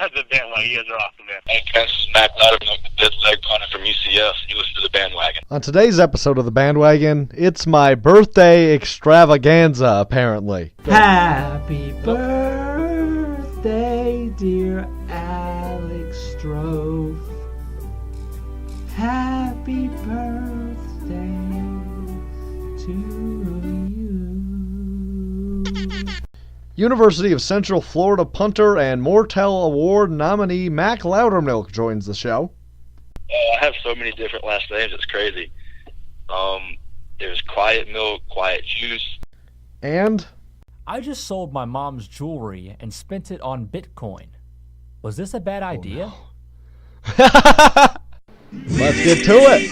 The Bandwagon. You guys are awesome, man. Hey, this is Mac Loudermilk, the dead leg punter from UCF. You listen to the Bandwagon. On today's episode of the Bandwagon, it's my birthday extravaganza, apparently. Happy birthday, dear Alex Strofe. Happy birthday to you. University of Central Florida punter and Mortel Award nominee Mac Loudermilk joins the show. I have so many different last names, it's crazy. There's Quiet Milk, Quiet Juice. And I just sold my mom's jewelry and spent it on Bitcoin. Was this a bad idea? No. Let's get to it.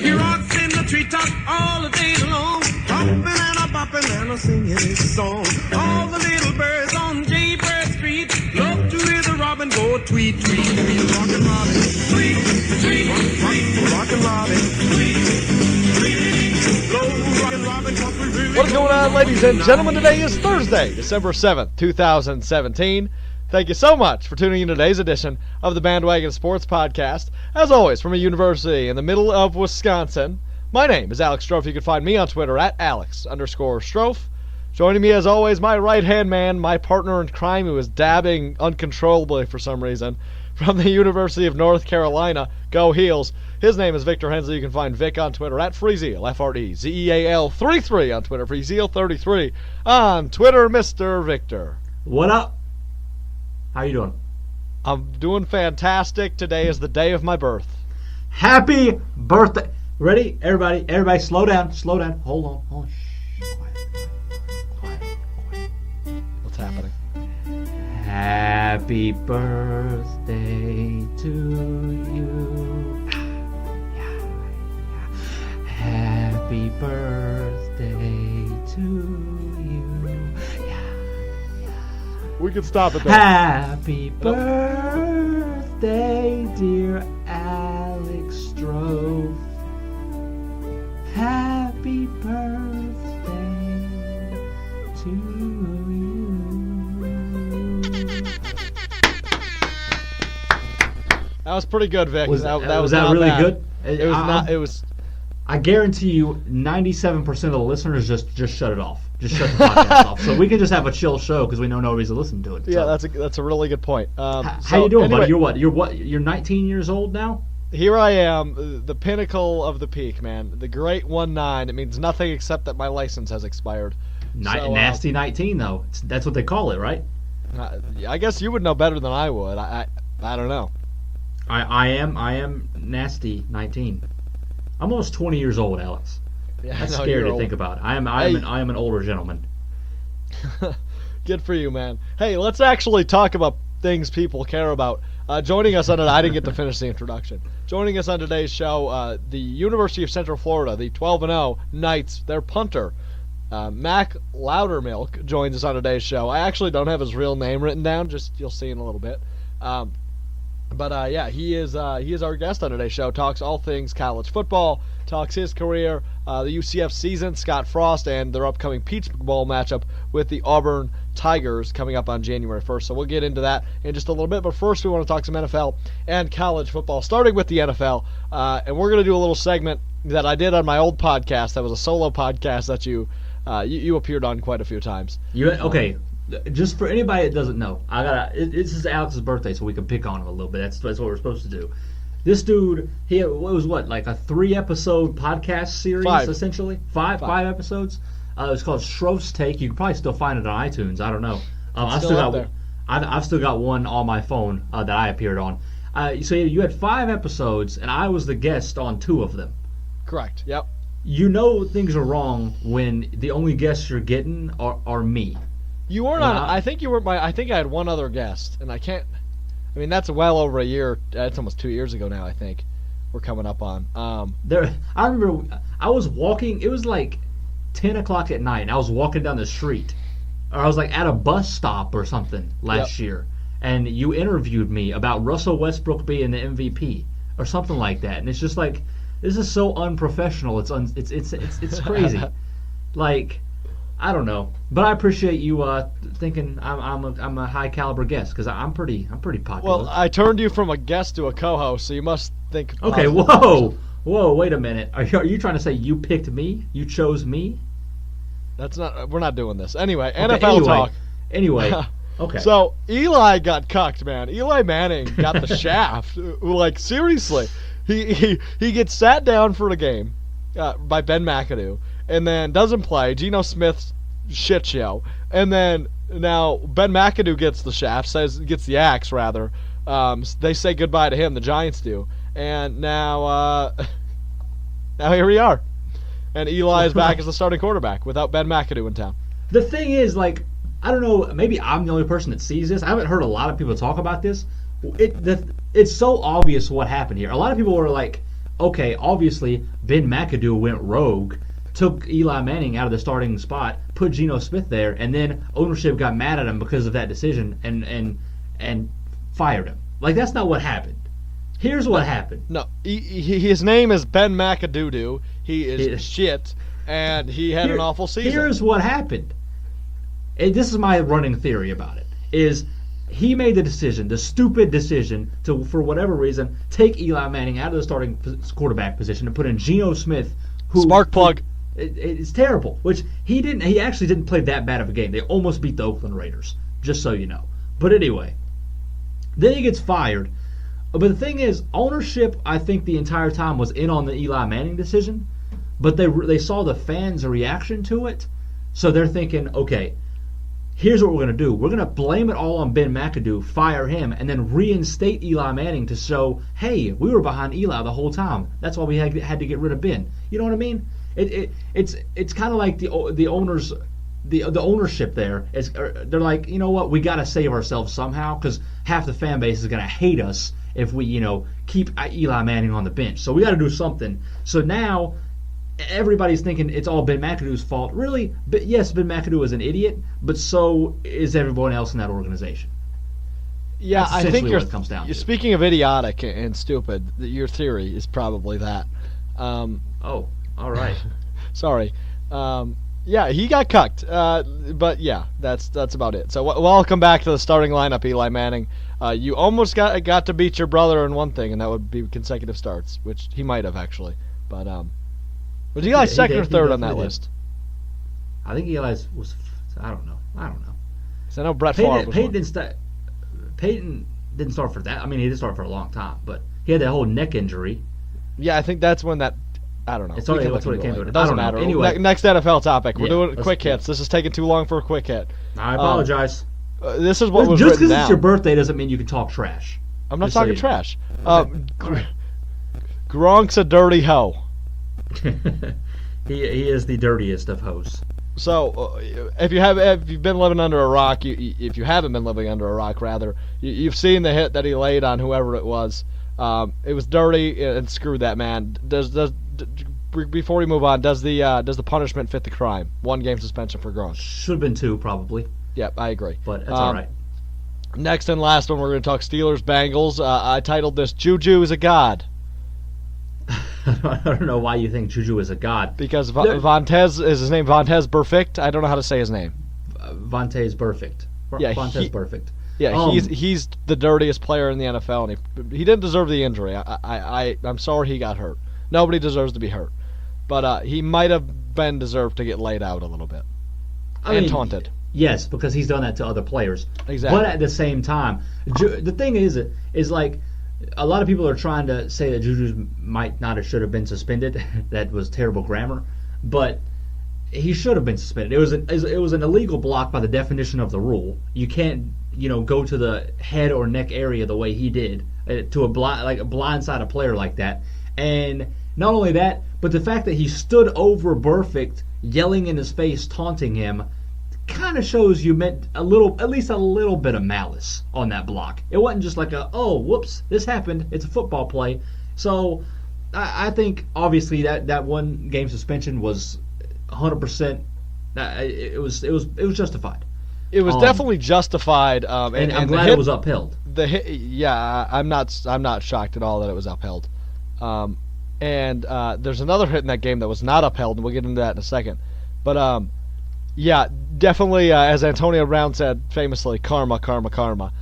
He rocks in the treetop all the day long, hopping and a bopping and a singing his song. All the little birds on Jaybird Street love to hear the robin go tweet, tweet, tweet. Rockin' Robin, tweet, tweet, rockin' Robin, tweet, tweet. Low rockin' Robin, 'cause we really What's going on, ladies and gentlemen? Today is Thursday, December 7th, 2017. Thank you so much for tuning in to today's edition of the Bandwagon Sports Podcast. As always, from a university in the middle of Wisconsin, my name is Alex Strofe. You can find me on Twitter at Alex_Strofe. Joining me, as always, my right-hand man, my partner in crime who is dabbing uncontrollably for some reason, from the University of North Carolina, go Heels. His name is Victor Hensley. You can find Vic on Twitter at FreeZeal, FREZEAL33 on Twitter, FreeZeal33 on Twitter, Mr. Victor. What up? How you doing? I'm doing fantastic. Today is the day of my birth. Happy birthday. Ready? Everybody slow down. Hold on. Shh. Quiet. What's happening? Happy birthday to you. Happy birthday to you. We can stop it there. Happy birthday, dear Alex Strofe. Happy birthday to you. That was pretty good, Vic. Was that that not really bad. good? It was not. It was. I guarantee you 97% of the listeners just shut it off. Just shut the podcast off. So we can just have a chill show because we know nobody's listening to it. Yeah, so. that's a really good point. How you doing, buddy? You're what? You're 19 years old now? Here I am, the pinnacle of the peak, man. The great 1-9. It means nothing except that my license has expired. Nasty 19, though. That's what they call it, right? I guess you would know better than I would. I don't know. I am nasty 19. I'm almost 20 years old, Alex. Yeah, That's no, scary you're to old. think about. I am an older gentleman. Good for you, man. Hey, let's actually talk about things people care about. Joining us on it, I didn't get to finish the introduction. Joining us on today's show, the University of Central Florida, the 12-0 Knights, their punter, Mac Loudermilk, joins us on today's show. I actually don't have his real name written down, just you'll see in a little bit. But yeah, he is our guest on today's show. Talks all things college football, talks his career, the UCF season, Scott Frost, and their upcoming Peach Bowl matchup with the Auburn Tigers coming up on January 1st. So we'll get into that in just a little bit. But first, we want to talk some NFL and college football, starting with the NFL. And we're going to do a little segment that I did on my old podcast. That was a solo podcast that you appeared on quite a few times. Okay. Just for anybody that doesn't know, this is Alex's birthday, so we can pick on him a little bit. That's what we're supposed to do. This dude, it was like a 3-episode podcast series, essentially? Five episodes. It's called Strofe's Take. You can probably still find it on iTunes. I don't know. I've still got one on my phone that I appeared on. So you had 5 episodes, and I was the guest on 2 of them. Correct. Yep. You know things are wrong when the only guests you're getting are me. You weren't on. I think you were. I think I had one other guest, and I can't. I mean, that's well over a year. It's almost 2 years ago now. I think we're coming up on. I remember I was walking. It was like 10 o'clock at night, and I was walking down the street, or I was like at a bus stop or something last year, and you interviewed me about Russell Westbrook being the MVP or something like that, and it's just like This is so unprofessional. It's crazy. Like, I don't know, but I appreciate you thinking I'm a high caliber guest because I'm pretty popular. Well, I turned you from a guest to a co-host, so you must think. Okay, positive. whoa, wait a minute. Are you trying to say you picked me? You chose me? That's not. We're not doing this anyway. Okay, NFL talk. Anyway, okay. So Eli got cucked, man. Eli Manning got the shaft. Like seriously, he gets sat down for the game by Ben McAdoo, and then doesn't play. Geno Smith's shit show, and then now Ben McAdoo gets the shaft, gets the axe rather. They say goodbye to him. The Giants do, and now here we are, and Eli is back as the starting quarterback without Ben McAdoo in town. The thing is, like, I don't know, maybe I'm the only person that sees this. I haven't heard a lot of people talk about this. It's so obvious what happened here. A lot of people were like, okay, obviously Ben McAdoo went rogue, took Eli Manning out of the starting spot, put Geno Smith there, and then ownership got mad at him because of that decision and fired him. Like, that's not what happened. Here's what happened. No, his name is Ben McAdoo. He is shit, and he had an awful season. Here's what happened. And this is my running theory about it, is he made the decision, the stupid decision, to, for whatever reason, take Eli Manning out of the starting quarterback position and put in Geno Smith, who... Spark plug. It's terrible, which he actually didn't play that bad of a game. They almost beat the Oakland Raiders, just so you know. But anyway, then he gets fired. But the thing is, ownership, I think the entire time was in on the Eli Manning decision, but they saw the fans' reaction to it, so they're thinking, okay, here's what we're going to do. We're going to blame it all on Ben McAdoo, fire him, and then reinstate Eli Manning to show, hey, we were behind Eli the whole time. That's why we had to get rid of Ben. You know what I mean? It's kind of like the owners, the ownership there is, they're like, you know what, we got to save ourselves somehow because half the fan base is going to hate us if we, keep Eli Manning on the bench. So we got to do something. So now everybody's thinking it's all Ben McAdoo's fault. Really, but yes, Ben McAdoo is an idiot, but so is everyone else in that organization. Yeah, That's I think what it comes down to. Speaking of idiotic and stupid, your theory is probably that. Oh, all right. Sorry. Yeah, he got cucked. But yeah, that's about it. So we'll come back to the starting lineup, Eli Manning. You almost got to beat your brother in one thing, and that would be consecutive starts, which he might have actually. But was Eli second or third on that list? I think Eli was. I don't know. So I know Brett Favre was Peyton didn't start for that. I mean, he did start for a long time, but he had that whole neck injury. Yeah, I think that's when that. I don't know. That's what it came to. It doesn't matter. Anyway, next NFL topic. We're doing quick hits. Yeah. This is taking too long for a quick hit. I apologize. This is what was just written down. Just because it's your birthday doesn't mean you can talk trash. I'm not talking trash. Gronk's a dirty hoe. He is the dirtiest of hoes. So, if you've been living under a rock, if you haven't been living under a rock, rather, you've seen the hit that he laid on whoever it was. It was dirty, and screw that man. Before we move on, does the punishment fit the crime? 1 game suspension for Gronk. Should have been 2, probably. Yep, I agree. But that's all right. Next and last one, we're going to talk Steelers-Bengals. I titled this, JuJu is a God. I don't know why you think JuJu is a god. Because Vontez, is his name Vontez Perfect? I don't know how to say his name. Vontez Perfect. Yeah, Vontez Perfect. Yeah, he's the dirtiest player in the NFL, and he didn't deserve the injury. I'm sorry he got hurt. Nobody deserves to be hurt. But he might have been deserved to get laid out a little bit. And taunted. Yes, because he's done that to other players. Exactly. But at the same time, the thing is like, a lot of people are trying to say that JuJu might not have should have been suspended. That was terrible grammar. But he should have been suspended. It was an illegal block by the definition of the rule. You can't, go to the head or neck area the way he did to a blindside a player like that. And not only that, but the fact that he stood over Burfict, yelling in his face, taunting him, kind of shows you meant at least a little bit of malice on that block. It wasn't just like whoops, this happened. It's a football play. So I think obviously that 1 game suspension was 100%. It was justified. It was definitely justified. And I'm glad it was upheld. I'm not shocked at all that it was upheld. And there's another hit in that game that was not upheld, and we'll get into that in a second. But, yeah, definitely, as Antonio Brown said famously, karma, karma, karma.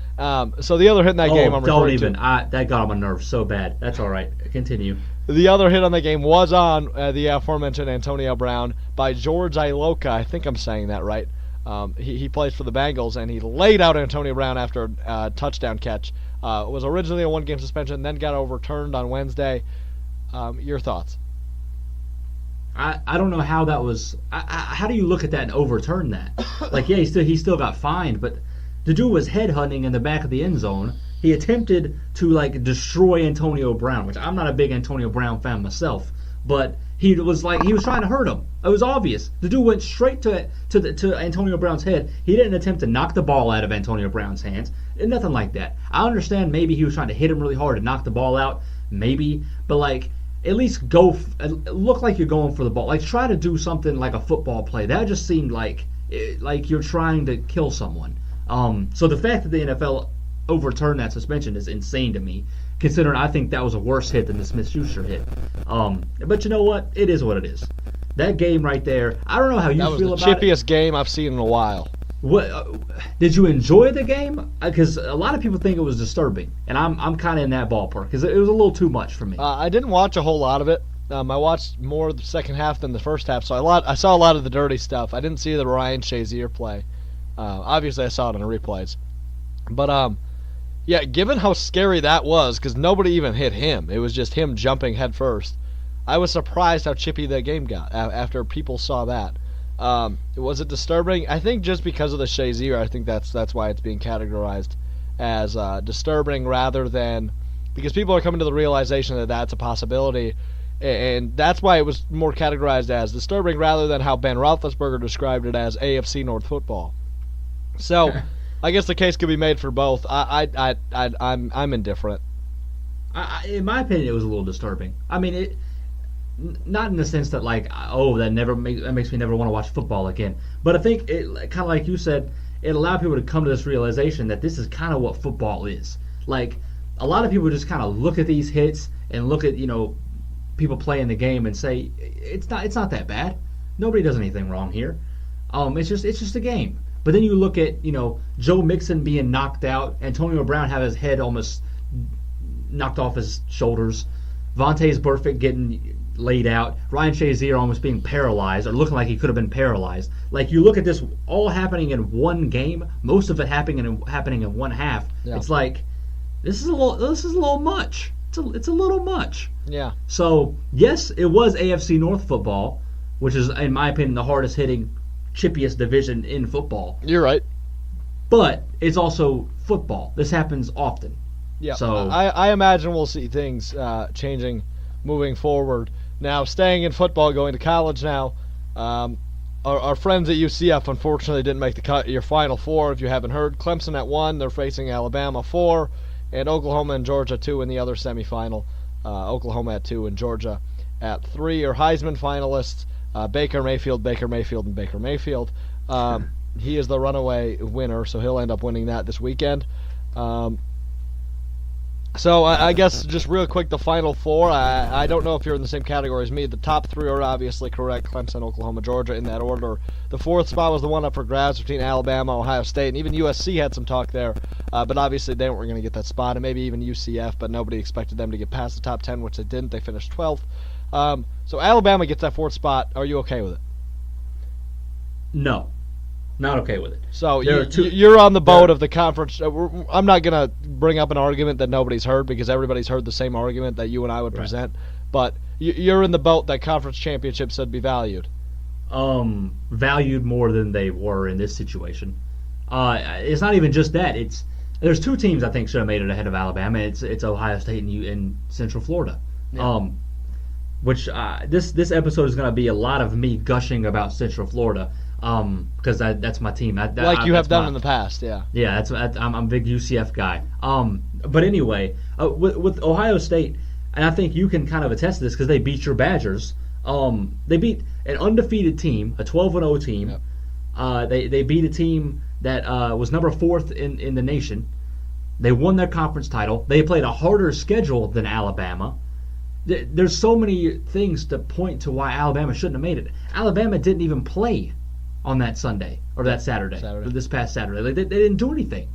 So the other hit in that game I'm referring to. That got on my nerves so bad. That's all right. Continue. The other hit on the game was on the aforementioned Antonio Brown by George Iloka. I think I'm saying that right. He plays for the Bengals, and he laid out Antonio Brown after a touchdown catch. It was originally a one-game suspension, then got overturned on Wednesday. Your thoughts? I don't know how that was. How do you look at that and overturn that? Like, yeah, he still got fined, but the dude was headhunting in the back of the end zone. He attempted to like destroy Antonio Brown, which I'm not a big Antonio Brown fan myself, but he was trying to hurt him. It was obvious. The dude went straight to Antonio Brown's head. He didn't attempt to knock the ball out of Antonio Brown's hands. Nothing like that. I understand maybe he was trying to hit him really hard and knock the ball out, maybe, but like at least look like you're going for the ball. Like try to do something like a football play. That just seemed like you're trying to kill someone. So the fact that the NFL overturned that suspension is insane to me, considering I think that was a worse hit than the Smith-Schuster hit. But you know what? It is what it is. That game right there, I don't know how you feel about it. That was the chippiest game I've seen in a while. What did you enjoy the game? Because a lot of people think it was disturbing, and I'm kind of in that ballpark because it was a little too much for me. I didn't watch a whole lot of it. I watched more of the second half than the first half, so I saw a lot of the dirty stuff. I didn't see the Ryan Shazier play. Obviously, I saw it on the replays. But, yeah, given how scary that was, because nobody even hit him. It was just him jumping head first. I was surprised how chippy that game got after people saw that. Was it disturbing? I think just because of the Shazier, I think that's why it's being categorized as disturbing rather than because people are coming to the realization that that's a possibility, and that's why it was more categorized as disturbing rather than how Ben Roethlisberger described it as AFC North football. So, I guess the case could be made for both. I'm indifferent. In my opinion, it was a little disturbing. I mean, not in the sense that like, that makes me never want to watch football again. But I think it kind of like you said, it allowed people to come to this realization that this is kind of what football is. Like, a lot of people just kind of look at these hits and look at people playing the game and say it's not that bad. Nobody does anything wrong here. It's just a game. But then you look at, Joe Mixon being knocked out, Antonio Brown had his head almost knocked off his shoulders, Vontaze Burfict getting laid out, Ryan Shazier almost being paralyzed or looking like he could have been paralyzed. Like you look at this all happening in one game, most of it happening in one half. Yeah. It's like this is a little much. It's a little much. Yeah. So yes, it was AFC North football, which is in my opinion the hardest hitting, chippiest division in football. You're right. But it's also football. This happens often. Yeah. So I imagine we'll see things changing moving forward. Now, staying in football, going to college now, our friends at UCF unfortunately didn't make the cut. Your Final Four, if you haven't heard, Clemson at 1, they're facing Alabama 4, and Oklahoma and Georgia 2 in the other semifinal. Oklahoma at 2 and Georgia at 3. Your Heisman finalists, Baker Mayfield, and Baker Mayfield. He is the runaway winner, so he'll end up winning that this weekend. So I guess just real quick, the Final Four, I don't know if you're in the same category as me. The top 3 are obviously correct, Clemson, Oklahoma, Georgia, in that order. The 4th spot was the one up for grabs between Alabama, Ohio State, and even USC had some talk there. But obviously they weren't going to get that spot, and maybe even UCF, but nobody expected them to get past the top 10, which they didn't. They finished 12th. So Alabama gets that 4th spot. Are you okay with it? No. Not okay with it. So you're on the boat of the conference. I'm not going to bring up an argument that nobody's heard because everybody's heard the same argument that you and I would present. But you're in the boat that conference championships should be valued. Valued more than they were in this situation. It's not even just that. There's 2 teams I think should have made it ahead of Alabama. It's Ohio State and Central Florida. Yeah. Which this episode is going to be a lot of me gushing about Central Florida. Because that's my team. Like you have done in the past, yeah. Yeah, I'm a big UCF guy. But anyway, with Ohio State, and I think you can kind of attest to this because they beat your Badgers. They beat an undefeated team, a 12-0 team. Yep. They beat a team that was number 4th in the nation. They won their conference title. They played a harder schedule than Alabama. there's so many things to point to why Alabama shouldn't have made it. Alabama didn't even play on that Sunday or that Saturday. Or this past Saturday. They didn't do anything.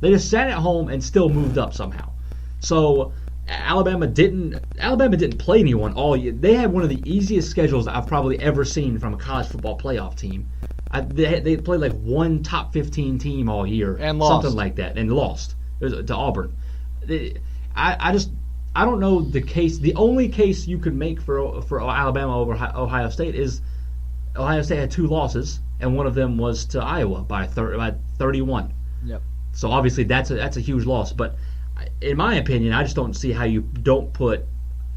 They just sat at home and still moved up somehow. So Alabama didn't play anyone all year. They had one of the easiest schedules I've probably ever seen from a college football playoff team. They played like one top 15 team all year, and lost. Something like that, and lost to Auburn. I don't know the case. The only case you could make for Alabama over Ohio State is Ohio State had 2 losses, and one of them was to Iowa by 31. Yep. So obviously that's a huge loss. But in my opinion, I just don't see how you don't put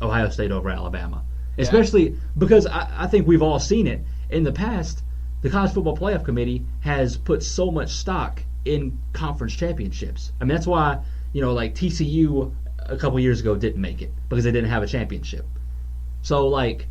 Ohio State over Alabama, especially because I think we've all seen it in the past. The College Football Playoff Committee has put so much stock in conference championships. I mean, that's why, like TCU a couple years ago didn't make it because they didn't have a championship. So, like,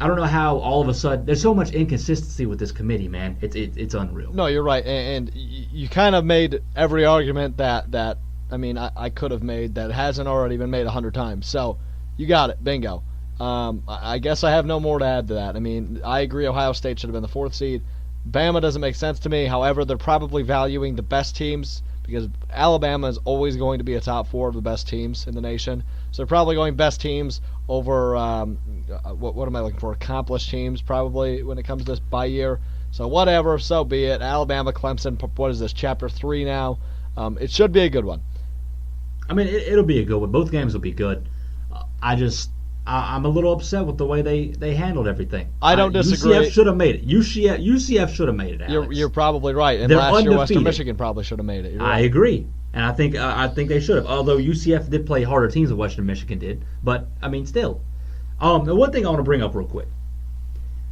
I don't know how all of a sudden there's so much inconsistency with this committee, man. It's unreal. No, you're right, and you kind of made every argument that I could have made that hasn't already been made 100 times. So, you got it, bingo. I guess I have no more to add to that. I mean, I agree Ohio State should have been the 4th seed. Bama doesn't make sense to me. However, they're probably valuing the best teams because Alabama is always going to be a top 4 of the best teams in the nation. So they're probably going best teams over, what am I looking for? Accomplished teams probably when it comes to this by year. So whatever, so be it. Alabama, Clemson, what is this, Chapter 3 now? It should be a good one. I mean, it'll be a good one. Both games will be good. I'm a little upset with the way they handled everything. I don't disagree. UCF should have made it. UCF should have made it, Alex. You're probably right. And They're last year, undefeated. Western Michigan probably should have made it. I agree. And I think they should have. Although UCF did play harder teams than Western Michigan did. But, I mean, still. The one thing I want to bring up real quick.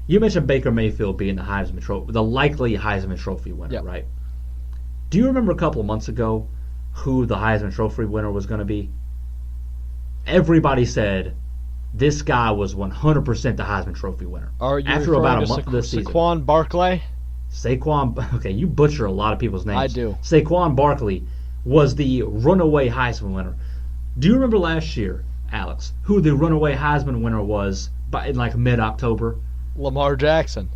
You mentioned Baker Mayfield being the likely Heisman Trophy winner, right? Do you remember a couple of months ago who the Heisman Trophy winner was going to be? Everybody said this guy was 100% the Heisman Trophy winner. Are you after about a month of the this season? Saquon Barkley? Okay, you butcher a lot of people's names. I do. Saquon Barkley was the runaway Heisman winner. Do you remember last year, Alex, who the runaway Heisman winner was in like mid-October? Lamar Jackson.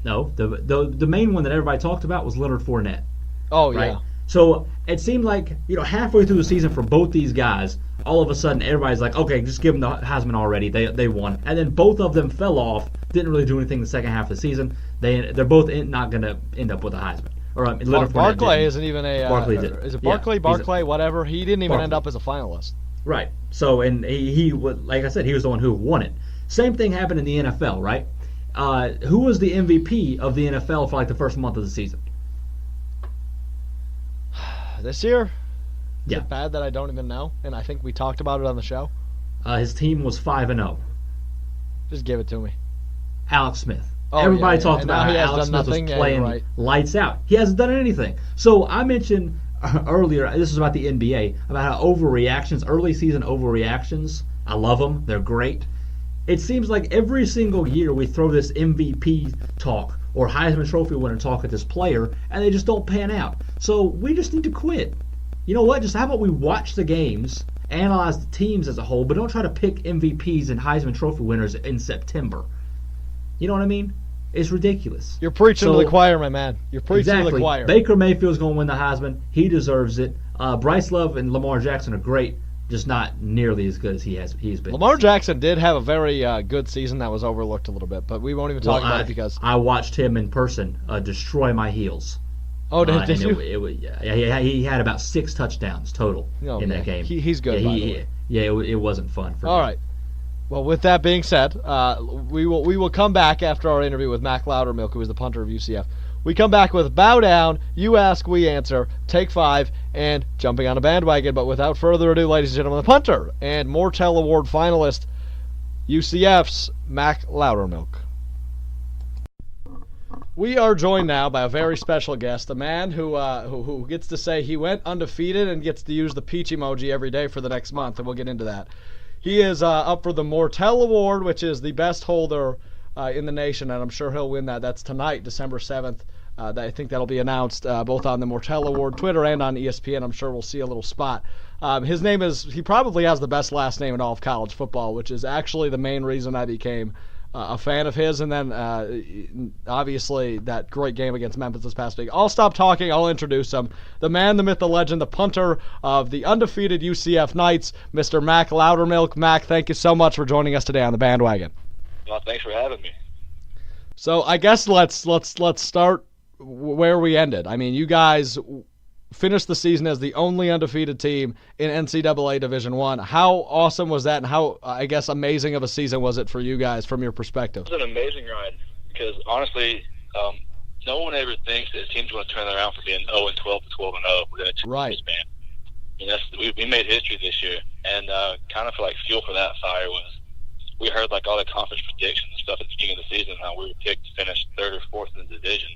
No, the main one that everybody talked about was Leonard Fournette. Oh, right? yeah. So it seemed like, halfway through the season for both these guys, all of a sudden everybody's like, okay, just give them the Heisman already. They won. And then both of them fell off, didn't really do anything the second half of the season. They're both not going to end up with a Heisman. Barkley isn't even a... Barkley did. Is it Barkley? Yeah, Barkley, whatever. He didn't even end up as a finalist. Right. So, and he like I said, he was the one who won it. Same thing happened in the NFL, right? Who was the MVP of the NFL for like the first month of the season? This year? Is Yeah. it bad that I don't even know? And I think we talked about it on the show. His team was 5-0. Just give it to me. Alex Smith. Oh, Everybody yeah. talked And about now how he has Alex done Smith was nothing. playing Yeah, right. lights out. He hasn't done anything. So I mentioned earlier, this is about the NBA, about how overreactions, early season overreactions, I love them. They're great. It seems like every single year we throw this MVP talk or Heisman Trophy winner talk at this player, and they just don't pan out. So we just need to quit. You know what? Just how about we watch the games, analyze the teams as a whole, but don't try to pick MVPs and Heisman Trophy winners in September. You know what I mean? It's ridiculous. You're preaching to the choir, my man. You're preaching to the choir. Baker Mayfield's going to win the Heisman. He deserves it. Bryce Love and Lamar Jackson are great, just not nearly as good as he's been. Lamar Jackson did have a very good season that was overlooked a little bit, but we won't even talk about it because I watched him in person destroy my heels. Oh, did you? He had about 6 touchdowns total in that game. He's good. It wasn't fun for me. All right. Well, with that being said, we will come back after our interview with Mac Loudermilk, who is the punter of UCF. We come back with Bow Down, You Ask, We Answer, Take 5, and Jumping on a Bandwagon. But without further ado, ladies and gentlemen, the punter and Mortel Award finalist, UCF's Mac Loudermilk. We are joined now by a very special guest, a man who gets to say he went undefeated and gets to use the peach emoji every day for the next month, and we'll get into that. He is up for the Mortel Award, which is the best holder in the nation, and I'm sure he'll win that. That's tonight, December 7th, I think that'll be announced both on the Mortel Award Twitter and on ESPN. I'm sure we'll see a little spot. His name he probably has the best last name in all of college football, which is actually the main reason I became a fan of his. And then obviously that great game against Memphis this past week. I'll stop talking. I'll introduce him. The man, the myth, the legend, the punter of the undefeated UCF Knights, Mr. Mac Loudermilk. Mac, thank you so much for joining us today on the Bandwagon. Well, thanks for having me. So I guess let's start where we ended. I mean, you guys finished the season as the only undefeated team in NCAA Division I. How awesome was that, and how, I guess, amazing of a season was it for you guys from your perspective? It was an amazing ride because, honestly, no one ever thinks that a team's going to turn it around from being 0-12 to 12-0 within a 2 right. years span. I mean, we made history this year, and kind of like fuel for that fire was we heard like all the conference predictions and stuff at the beginning of the season, how we were picked to finish 3rd or 4th in the division.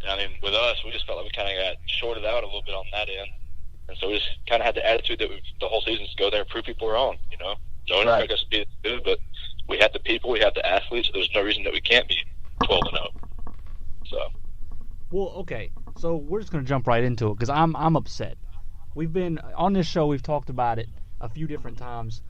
And I mean, with us, we just felt like we kind of got shorted out a little bit on that end. And so we just kind of had the attitude that the whole season is go there and prove people wrong, you know? No one expects us to be good, but we have the people, we have the athletes, so there's no reason that we can't be 12-0. So. Well, okay, so we're just going to jump right into it because I'm upset. We've been, on this show, we've talked about it a few different times.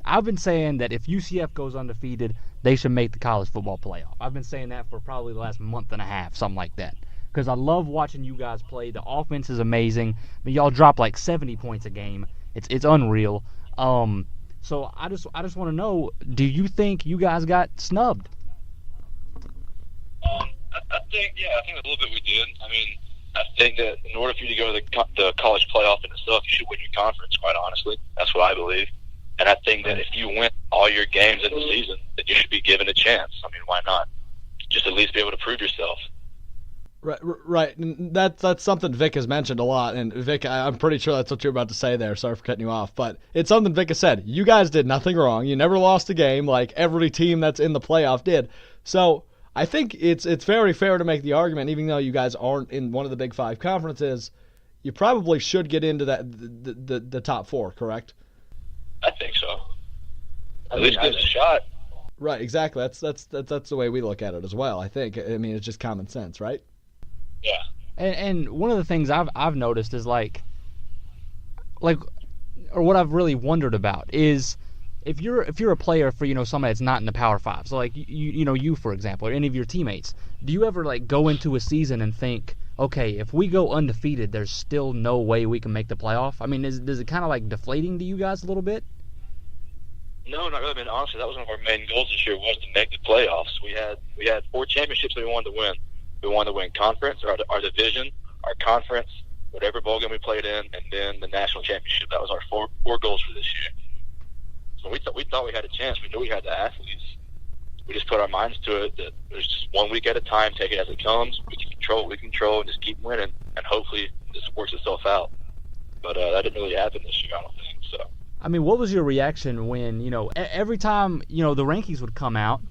I've been saying that if UCF goes undefeated, they should make the college football playoff. I've been saying that for probably the last month and a half, something like that. Because I love watching you guys play. The offense is amazing. I mean, y'all drop like 70 points a game. It's unreal. So I just want to know, do you think you guys got snubbed? I think a little bit we did. I mean, I think that in order for you to go to the college playoff in itself, you should win your conference, quite honestly. That's what I believe. And I think that if you win all your games in the season, then you should be given a chance. I mean, why not? Just at least be able to prove yourself. Right. And that's something Vic has mentioned a lot. And Vic, I'm pretty sure that's what you're about to say there. Sorry for cutting you off. But it's something Vic has said. You guys did nothing wrong. You never lost a game like every team that's in the playoff did. So I think it's very fair to make the argument, even though you guys aren't in one of the Big Five conferences, you probably should get into the top 4, correct? I think so. At least give it a shot. Right, exactly. That's the way we look at it as well. I think. I mean, it's just common sense, right? Yeah. And one of the things I've noticed is like, or what I've really wondered about is if you're a player for somebody that's not in the Power 5, so like you for example, or any of your teammates, do you ever like go into a season and think, okay, if we go undefeated, there's still no way we can make the playoff? I mean, is it kind of like deflating to you guys a little bit? No, not really. I mean, honestly, that was one of our main goals this year, was to make the playoffs. We had 4 championships that we wanted to win. We wanted to win conference, our division, our conference, whatever bowl game we played in, and then the national championship. That was our four goals for this year. So we thought we had a chance. We knew we had the athletes. We just put our minds to it that there's just 1 week at a time, take it as it comes. We can control what we control and just keep winning, and hopefully this works itself out. But that didn't really happen this year, I don't think. So. I mean, what was your reaction when, every time, the rankings would come out,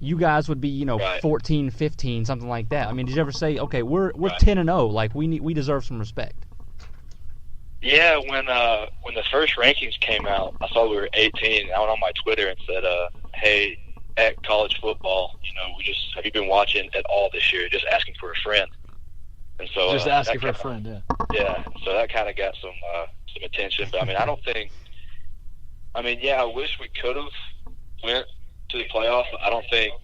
you guys would be, right. 14, 15, something like that. I mean, did you ever say, okay, we're 10-0, like we deserve some respect? Yeah, when the first rankings came out, I saw we were 18. I went on my Twitter and said, hey, at college football, have you been watching at all this year? Just asking for a friend. And so just asking for a friend, yeah. Yeah, so that kind of got some attention. But I mean, I wish we could have went to the playoff. I don't think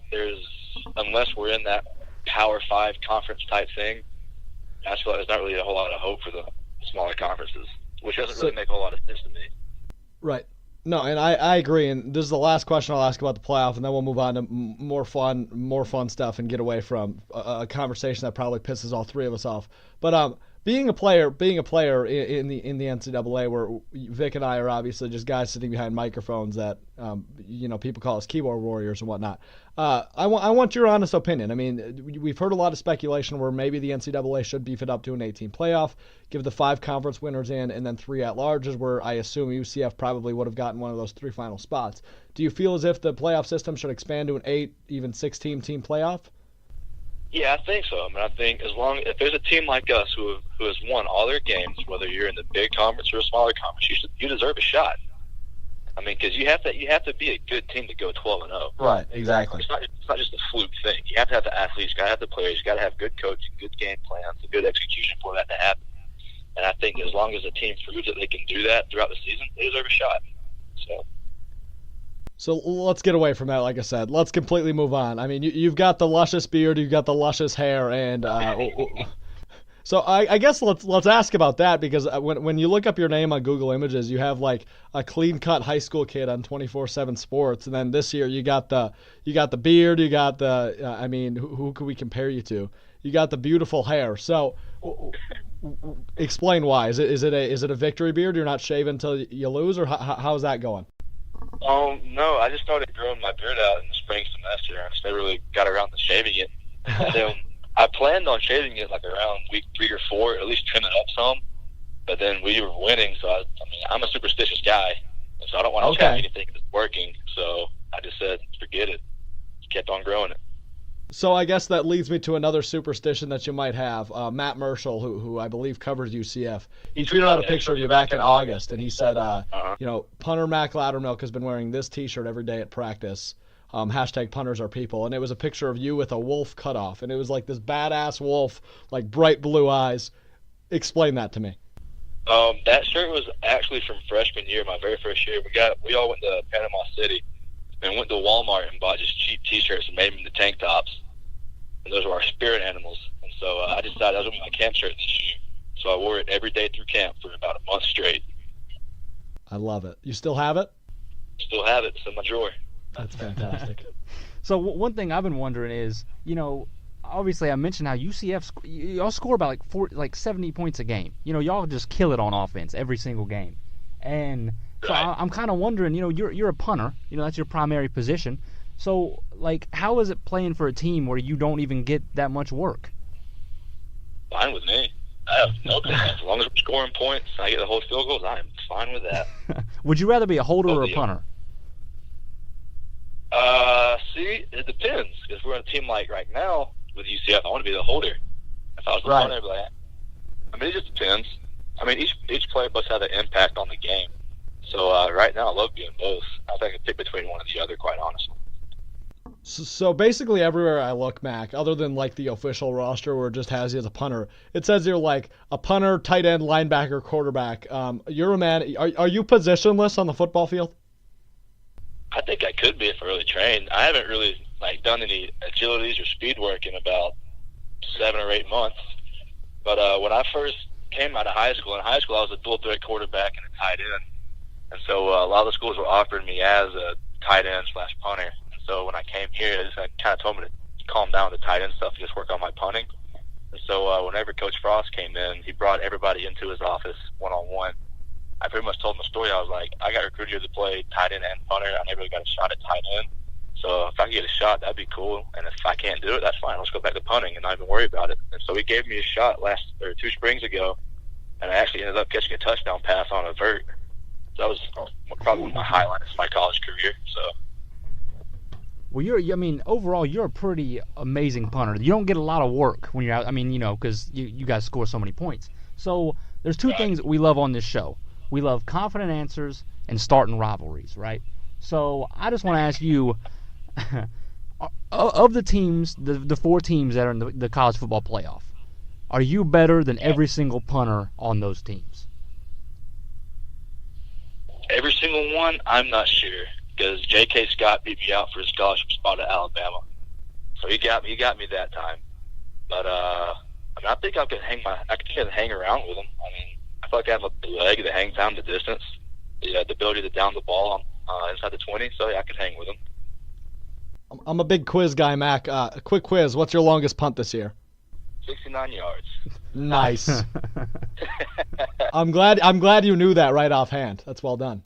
unless we're in that Power 5 conference type thing, I feel like there's not really a whole lot of hope for the smaller conferences, which doesn't really make a whole lot of sense to me. Right. No, and I agree. And this is the last question I'll ask about the playoff, and then we'll move on to more fun stuff and get away from a conversation that probably pisses all 3 of us off. But being a player in the NCAA, where Vic and I are obviously just guys sitting behind microphones that people call us keyboard warriors and whatnot. I want your honest opinion. I mean, we've heard a lot of speculation where maybe the NCAA should beef it up to an 18 playoff, give the 5 conference winners in, and then 3 at-larges, where I assume UCF probably would have gotten one of those 3 final spots. Do you feel as if the playoff system should expand to an 8, even 16 team playoff? Yeah, I think so. I mean, I think if there's a team like us who has won all their games, whether you're in the big conference or a smaller conference, you deserve a shot. I mean, because you have to be a good team to go 12-0. Right, exactly. It's not just a fluke thing. You have to have the athletes, you got to have the players, you got to have good coaching, good game plans, and good execution for that to happen. And I think as long as the team proves that they can do that throughout the season, they deserve a shot. So let's get away from that. Like I said, let's completely move on. I mean, you've got the luscious beard, you've got the luscious hair, and so I guess let's ask about that, because when you look up your name on Google Images, you have like a clean-cut high school kid on 24/7 Sports, and then this year you got the beard, you got the I mean, who could we compare you to? You got the beautiful hair. So explain why. Is it a victory beard? You're not shaving until you lose, or how's that going? No, I just started growing my beard out in the spring semester. I just never really got around to shaving it. And, I planned on shaving it like around week 3 or 4, at least trim it up some. But then we were winning, so I mean, I'm a superstitious guy, so I don't want to change anything that's working. So I just said, forget it. Just kept on growing it. So I guess that leads me to another superstition that you might have. Matt Marshall, who I believe covers UCF, he tweeted out a picture of you back in August, and he said, punter Mac Loudermilk has been wearing this T-shirt every day at practice. Hashtag punters are people. And it was a picture of you with a wolf cutoff, and it was like this badass wolf, like bright blue eyes. Explain that to me. That shirt was actually from freshman year, my very first year. We all went to Panama City and went to Walmart and bought just cheap T-shirts and made them into tank tops. And those were our spirit animals. And so I decided that was going to be my camp shirt this year. So I wore it every day through camp for about a month straight. I love it. You still have it? Still have it. It's in my drawer. That's fantastic. So one thing I've been wondering is, obviously I mentioned how UCF y'all score about like 70 points a game. Y'all just kill it on offense every single game. And so I'm kind of wondering, you're a punter, that's your primary position. So, like, how is it playing for a team where you don't even get that much work? Fine with me. I have no complaints. As long as we're scoring points and I get the whole field goals, I am fine with that. Would you rather be a holder or a punter? See, it depends. If we're on a team like right now with UCF, I want to be the holder. If I was the punter, I'd be like, I mean, it just depends. I mean, each player must have an impact on the game. So right now, I love being both. I think I could pick between one or the other, quite honestly. So basically everywhere I look, Mac, other than like the official roster where it just has you as a punter, it says you're like a punter, tight end, linebacker, quarterback. You're a man. Are you positionless on the football field? I think I could be if I really trained. I haven't really done any agilities or speed work in about 7 or 8 months. But when I first came out of high school, I was a dual threat quarterback and a tight end. And so a lot of the schools were offering me as a tight end / punter. And so when I came here, they kind of told me to calm down with the tight end stuff and just work on my punting. And so whenever Coach Frost came in, he brought everybody into his office one-on-one. I pretty much told him the story. I was like, I got recruited to play tight end and punter. I never really got a shot at tight end. So if I can get a shot, that'd be cool. And if I can't do it, that's fine. Let's go back to punting and not even worry about it. And so he gave me a shot 2 springs ago, and I actually ended up catching a touchdown pass on a vert. So that was probably one of my highlights of my college career. So. Well, overall, you're a pretty amazing punter. You don't get a lot of work when you're out. I mean, because you guys score so many points. So there's 2 things that we love on this show. We love confident answers and starting rivalries, right? So I just want to ask you, of the teams, the 4 teams that are in the college football playoff, are you better than every single punter on those teams? Every single one, I'm not sure, because J.K. Scott beat me out for a scholarship spot at Alabama. So he got me that time. But I think I can hang around with him. I mean, I feel like I have a leg that hangs down the distance, the ability to down the ball inside the 20, so yeah, I can hang with him. I'm a big quiz guy, Mac. A quick quiz. What's your longest punt this year? 69 yards. Nice. I'm glad you knew that right offhand. That's well done.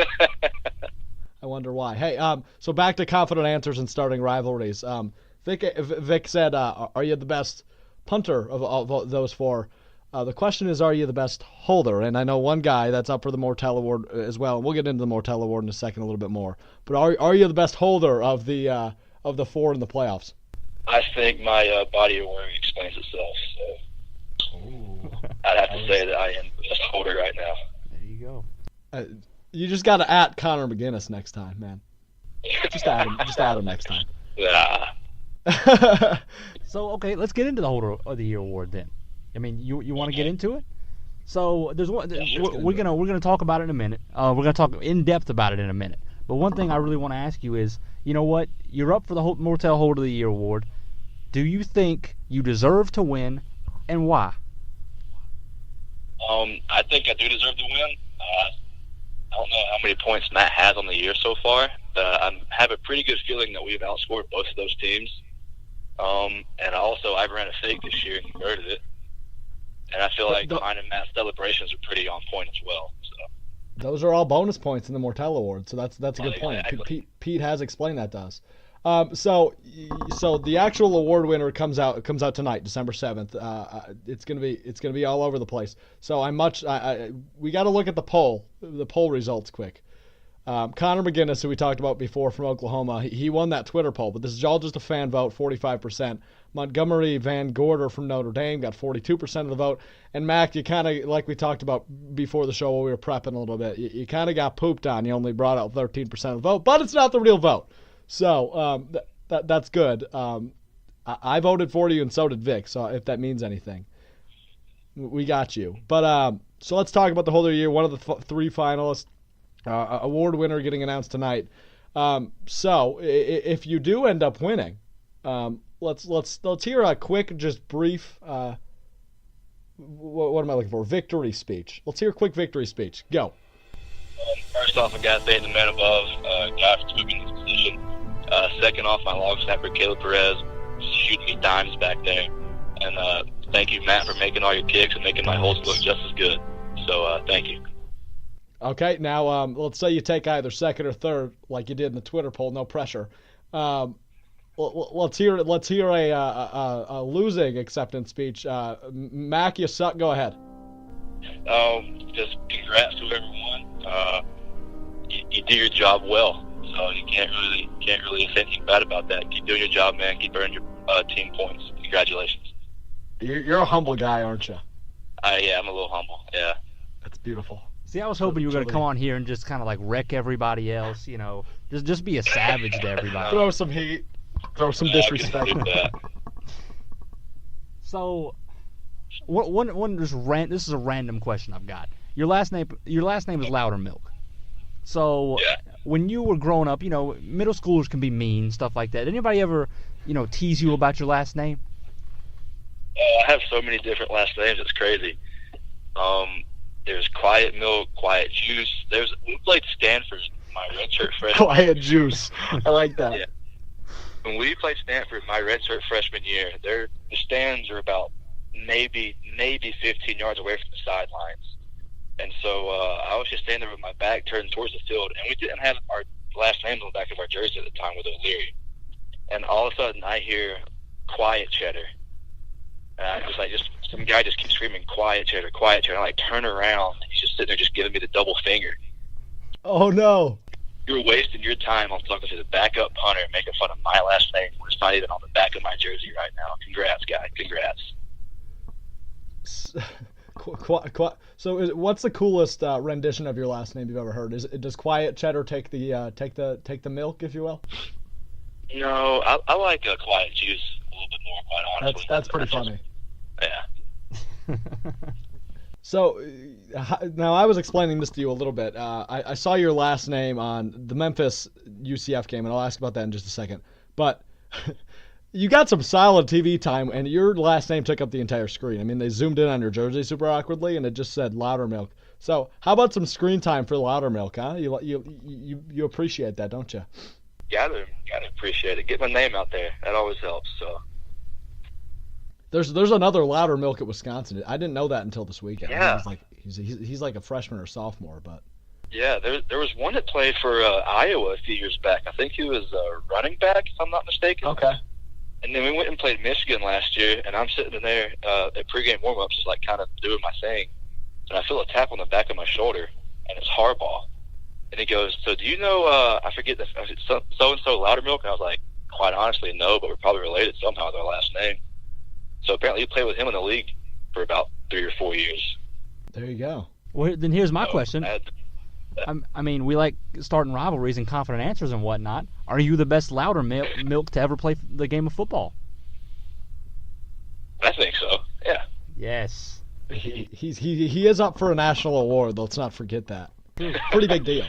I wonder why. Hey, so back to confident answers and starting rivalries. Vic said, are you the best punter of those 4? The question is, are you the best holder? And I know one guy that's up for the Mortel Award as well. And we'll get into the Mortel Award in a second a little bit more. But are you the best holder of the 4 in the playoffs? I think my body of work explains itself. So I'd have to say that I am the best holder right now. There you go. You just got to at Connor McGinnis next time, man. Just add him next time. Yeah. So okay, let's get into the Holder of the Year award then. I mean, you want to get into it? So there's one. We're gonna talk about it in a minute. We're gonna talk in depth about it in a minute. But one thing I really want to ask you is, you know what? You're up for the Mortel Holder of the Year award. Do you think you deserve to win, and why? I think I do deserve to win. I don't know how many points Matt has on the year so far. I have a pretty good feeling that we've outscored both of those teams. And also, I ran a fake this year and converted it. And I feel like mine and Matt's celebrations are pretty on point as well. So those are all bonus points in the Mortel Award, so that's a good point. Exactly. Pete has explained that to us. So the actual award winner comes out tonight, December 7th. It's gonna be all over the place. So we got to look at the poll results quick. Connor McGinnis, who we talked about before from Oklahoma, he won that Twitter poll, but this is all just a fan vote, 45%. Montgomery Van Gorder from Notre Dame got 42% of the vote. And Mac, you kind of, like we talked about before the show while we were prepping a little bit, you kind of got pooped on. You only brought out 13% of the vote, but it's not the real vote. So that's good. I voted for you, and so did Vic, so if that means anything. We got you. But so let's talk about the Holder of the Year, one of the three finalists. Award winner getting announced tonight. So if you do end up winning, let's hear a quick, just brief. What am I looking for? Victory speech. Let's hear a quick victory speech. Go. First off, I got to thank the man above, guy for putting me in this position. Second off, my long snapper Caleb Perez shooting me dimes back there, and thank you, Matt, for making all your kicks and making my holes look just as good. So thank you. Okay, now let's say you take either second or third, like you did in the Twitter poll. No pressure. Let's hear a losing acceptance speech. Mac, you suck. Go ahead. Just congrats to everyone. You do your job well, so you can't really say anything bad about that. Keep doing your job, man. Keep earning your team points. Congratulations. You're a humble guy, aren't you? Yeah, I'm a little humble. Yeah. That's beautiful. See, I was hoping you were going to come on here and just kind of like wreck everybody else, you know, just be a savage to everybody. Throw some heat, throw some disrespect. So, this is a random question I've got. Your last name is Loudermilk. So, when you were growing up, you know, middle schoolers can be mean, stuff like that. Did anybody ever, you know, tease you about your last name? I have so many different last names. It's crazy. There's Quiet Milk, Quiet Juice. We played Stanford my redshirt freshman. Quiet Juice. I like that. Yeah. When we played Stanford my redshirt freshman year, the stands are about maybe 15 yards away from the sidelines. And so I was just standing there with my back turned towards the field, and we didn't have our last names on the back of our jersey at the time with O'Leary. And all of a sudden I hear Quiet Cheddar. And I was like, some guy just keeps screaming, quiet cheddar, quiet cheddar. And I turn around, and he's just sitting there just giving me the double finger. Oh, no. You're wasting your time on talking to the backup punter and making fun of my last name when it's not even on the back of my jersey right now. Congrats, guy. Congrats. So what's the coolest rendition of your last name you've ever heard? Does Quiet Cheddar take the milk, if you will? No, I like Quiet Juice a little bit more, quite honestly. That's pretty funny. Yeah. So now I was explaining this to you a little bit. I saw your last name on the Memphis UCF game, and I'll ask about that in just a second. But you got some solid TV time, and your last name took up the entire screen. I mean, they zoomed in on your jersey super awkwardly, and it just said Loudermilk. So how about some screen time for Loudermilk, huh? You appreciate that, don't you? Gotta appreciate it. Get my name out there. That always helps. So. There's another Loudermilk at Wisconsin. I didn't know that until this weekend. Yeah. He's like a freshman or sophomore, but. Yeah, there was one that played for Iowa a few years back. I think he was a running back, if I'm not mistaken. Okay. And then we went and played Michigan last year, and I'm sitting in there at pregame warm-ups, just like kind of doing my thing, and I feel a tap on the back of my shoulder, and it's Harbaugh. And he goes, so do you know, I forget, so-and-so Loudermilk? And I was like, quite honestly, no, but we're probably related somehow with our last name. So apparently you played with him in the league for about 3 or 4 years. There you go. Well, then here's my question. I mean, we like starting rivalries and confident answers and whatnot. Are you the best Loudermilk to ever play the game of football? I think so. Yeah. Yes. He is up for a national award. Let's not forget that. Pretty big deal.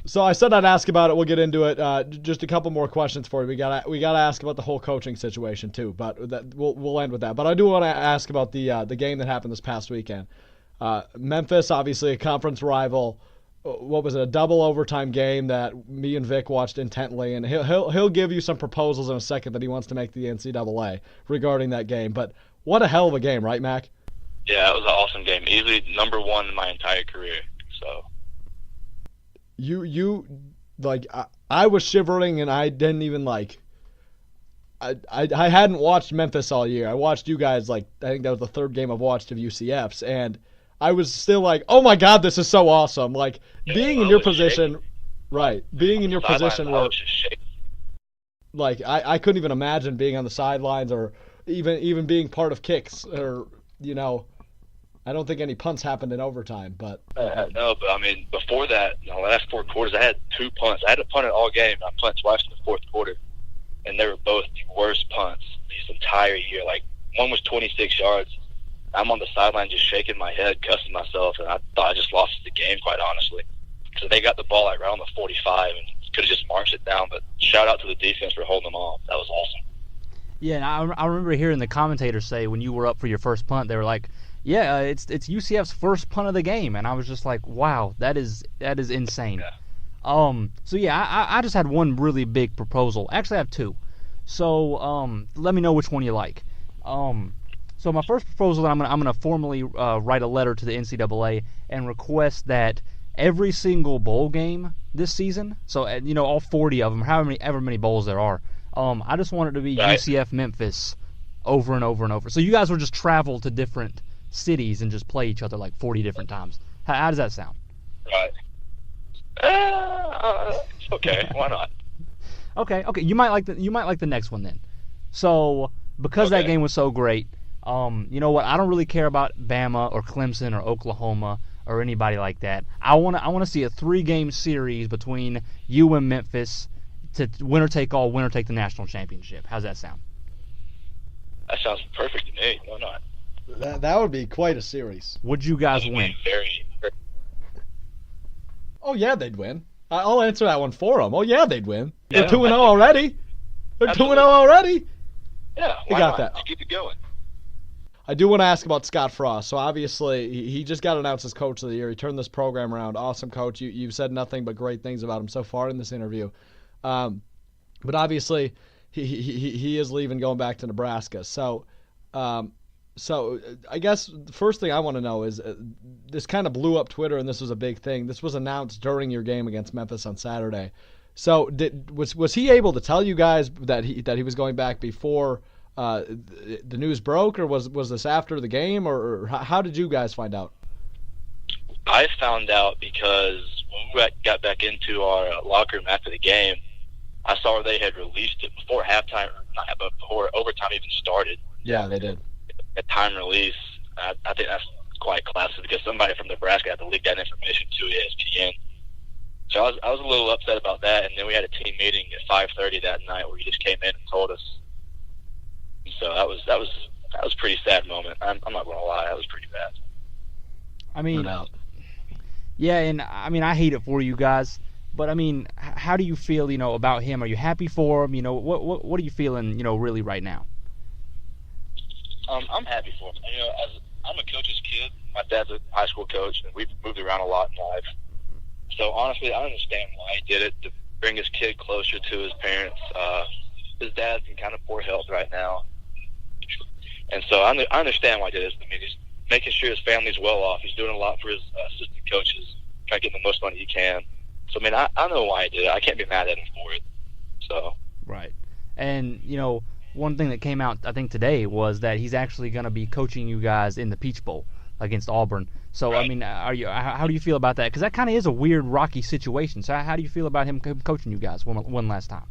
So I said I'd ask about it. We'll get into it. Just a couple more questions for you. We gotta ask about the whole coaching situation too. But we'll end with that. But I do want to ask about the game that happened this past weekend. Memphis, obviously a conference rival. What was it? A double overtime game that me and Vic watched intently, and he'll give you some proposals in a second that he wants to make to the NCAA regarding that game. But what a hell of a game, right, Mac? Yeah, it was an awesome game. Easily number one in my entire career. So. You like I was shivering and I didn't even like. I hadn't watched Memphis all year. I watched you guys I think that was the third game I've watched of UCF's, and I was still like, oh my God, this is so awesome. Like being in your position, right? Being in your position where, like I couldn't even imagine being on the sidelines or even being part of kicks or I don't think any punts happened in overtime, but no. But I mean, before that, the last 4 quarters, I had 2 punts. I had to punt it all game. I punted twice in the 4th quarter, and they were both the worst punts this entire year. Like one was 26 yards. I'm on the sideline just shaking my head, cussing myself, and I thought I just lost the game, quite honestly, because they got the ball like right on the 45 and could have just marched it down. But shout out to the defense for holding them off. That was awesome. Yeah, and I remember hearing the commentators say when you were up for your first punt, they were like, yeah, it's UCF's first punt of the game, and I was just like, wow, that is insane. Yeah. So yeah, I just had one really big proposal. Actually, I have 2. So let me know which one you like. So my first proposal, I'm gonna formally write a letter to the NCAA and request that every single bowl game this season, so all 40 of them, however many bowls there are, I just want it to be right. UCF Memphis over and over and over. So you guys will just travel to different cities and just play each other like 40 different times. How does that sound? Right. Okay. Why not? Okay. You might like the next one then. So because that game was so great, you know what? I don't really care about Bama or Clemson or Oklahoma or anybody like that. I want to see a 3-game series between you and Memphis to winner take all, winner take the national championship. How's that sound? That sounds perfect to me. Why not? That would be quite a series. Would you guys win? Very. Oh yeah, they'd win. I'll answer that one for them. Oh yeah, they'd win. Yeah, They're 2-0 already. They're 2-0 already. Yeah, You got that. Let's keep it going. I do want to ask about Scott Frost. So obviously he just got announced as Coach of the Year. He turned this program around. Awesome coach. You've said nothing but great things about him so far in this interview. But obviously he is leaving, going back to Nebraska. So I guess the first thing I want to know is this kind of blew up Twitter, and this was a big thing. This was announced during your game against Memphis on Saturday. So was he able to tell you guys that he was going back before the news broke, or was this after the game, or how did you guys find out? I found out because when we got back into our locker room after the game, I saw where they had released it before halftime, but before overtime even started. Yeah, they did. A time release. I think that's quite classic because somebody from Nebraska had to leak that information to ESPN. So I was a little upset about that, and then we had a team meeting at 5:30 that night where he just came in and told us. So that was a pretty sad moment. I'm not going to lie, that was pretty bad. I mean, yeah, and I mean I hate it for you guys, but I mean, how do you feel, about him? Are you happy for him? What are you feeling, really right now? I'm happy for him. I'm a coach's kid. My dad's a high school coach, and we've moved around a lot in life. So honestly, I understand why he did it, to bring his kid closer to his parents. His dad's in kind of poor health right now, and so I understand why he did it. I mean, he's making sure his family's well off. He's doing a lot for his assistant coaches, trying to get the most money he can. So I mean, I know why he did it. I can't be mad at him for it. So right, and one thing that came out, I think, today was that he's actually going to be coaching you guys in the Peach Bowl against Auburn. So, right. I mean, how do you feel about that? Because that kind of is a weird, rocky situation. So how do you feel about him coaching you guys one last time?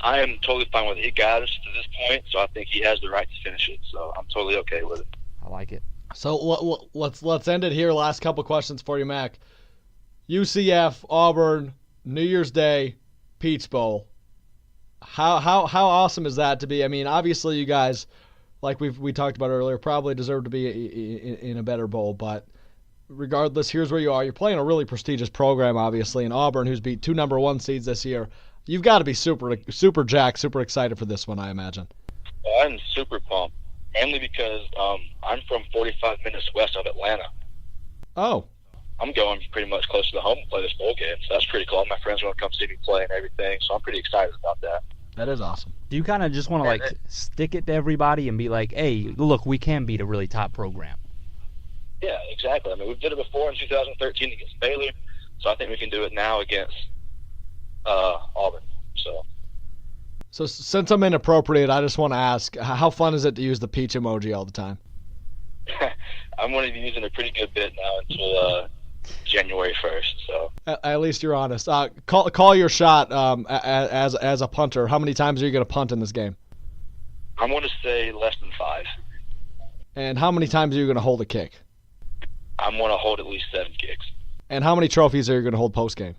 I am totally fine with it. He got us to this point, so I think he has the right to finish it. So I'm totally okay with it. I like it. So let's end it here. Last couple questions for you, Mac. UCF, Auburn, New Year's Day, Peach Bowl. How awesome is that to be? I mean, obviously you guys, like we talked about earlier, probably deserve to be in a better bowl, but regardless, here's where you are. You're playing a really prestigious program, obviously, in Auburn, who's beat 2 number 1 seeds this year. You've got to be super jacked, super excited for this one, I imagine. I'm super pumped, mainly because I'm from 45 minutes west of Atlanta. Oh. I'm going pretty much close to the home to play this bowl game, so that's pretty cool. My friends want to come see me play and everything, so I'm pretty excited about that. That is awesome. Do you kind of just want to like stick it to everybody and be like, hey, look, we can beat a really top program? Yeah, exactly. I mean, we did it before in 2013 against Baylor, so I think we can do it now against Auburn. So since I'm inappropriate, I just want to ask, how fun is it to use the peach emoji all the time? I'm going to be using a pretty good bit now until January 1st. So at least you're honest. Call your shot as a punter. How many times are you going to punt in this game? I'm going to say less than 5. And how many times are you going to hold a kick? I'm going to hold at least 7 kicks. And how many trophies are you going to hold post game?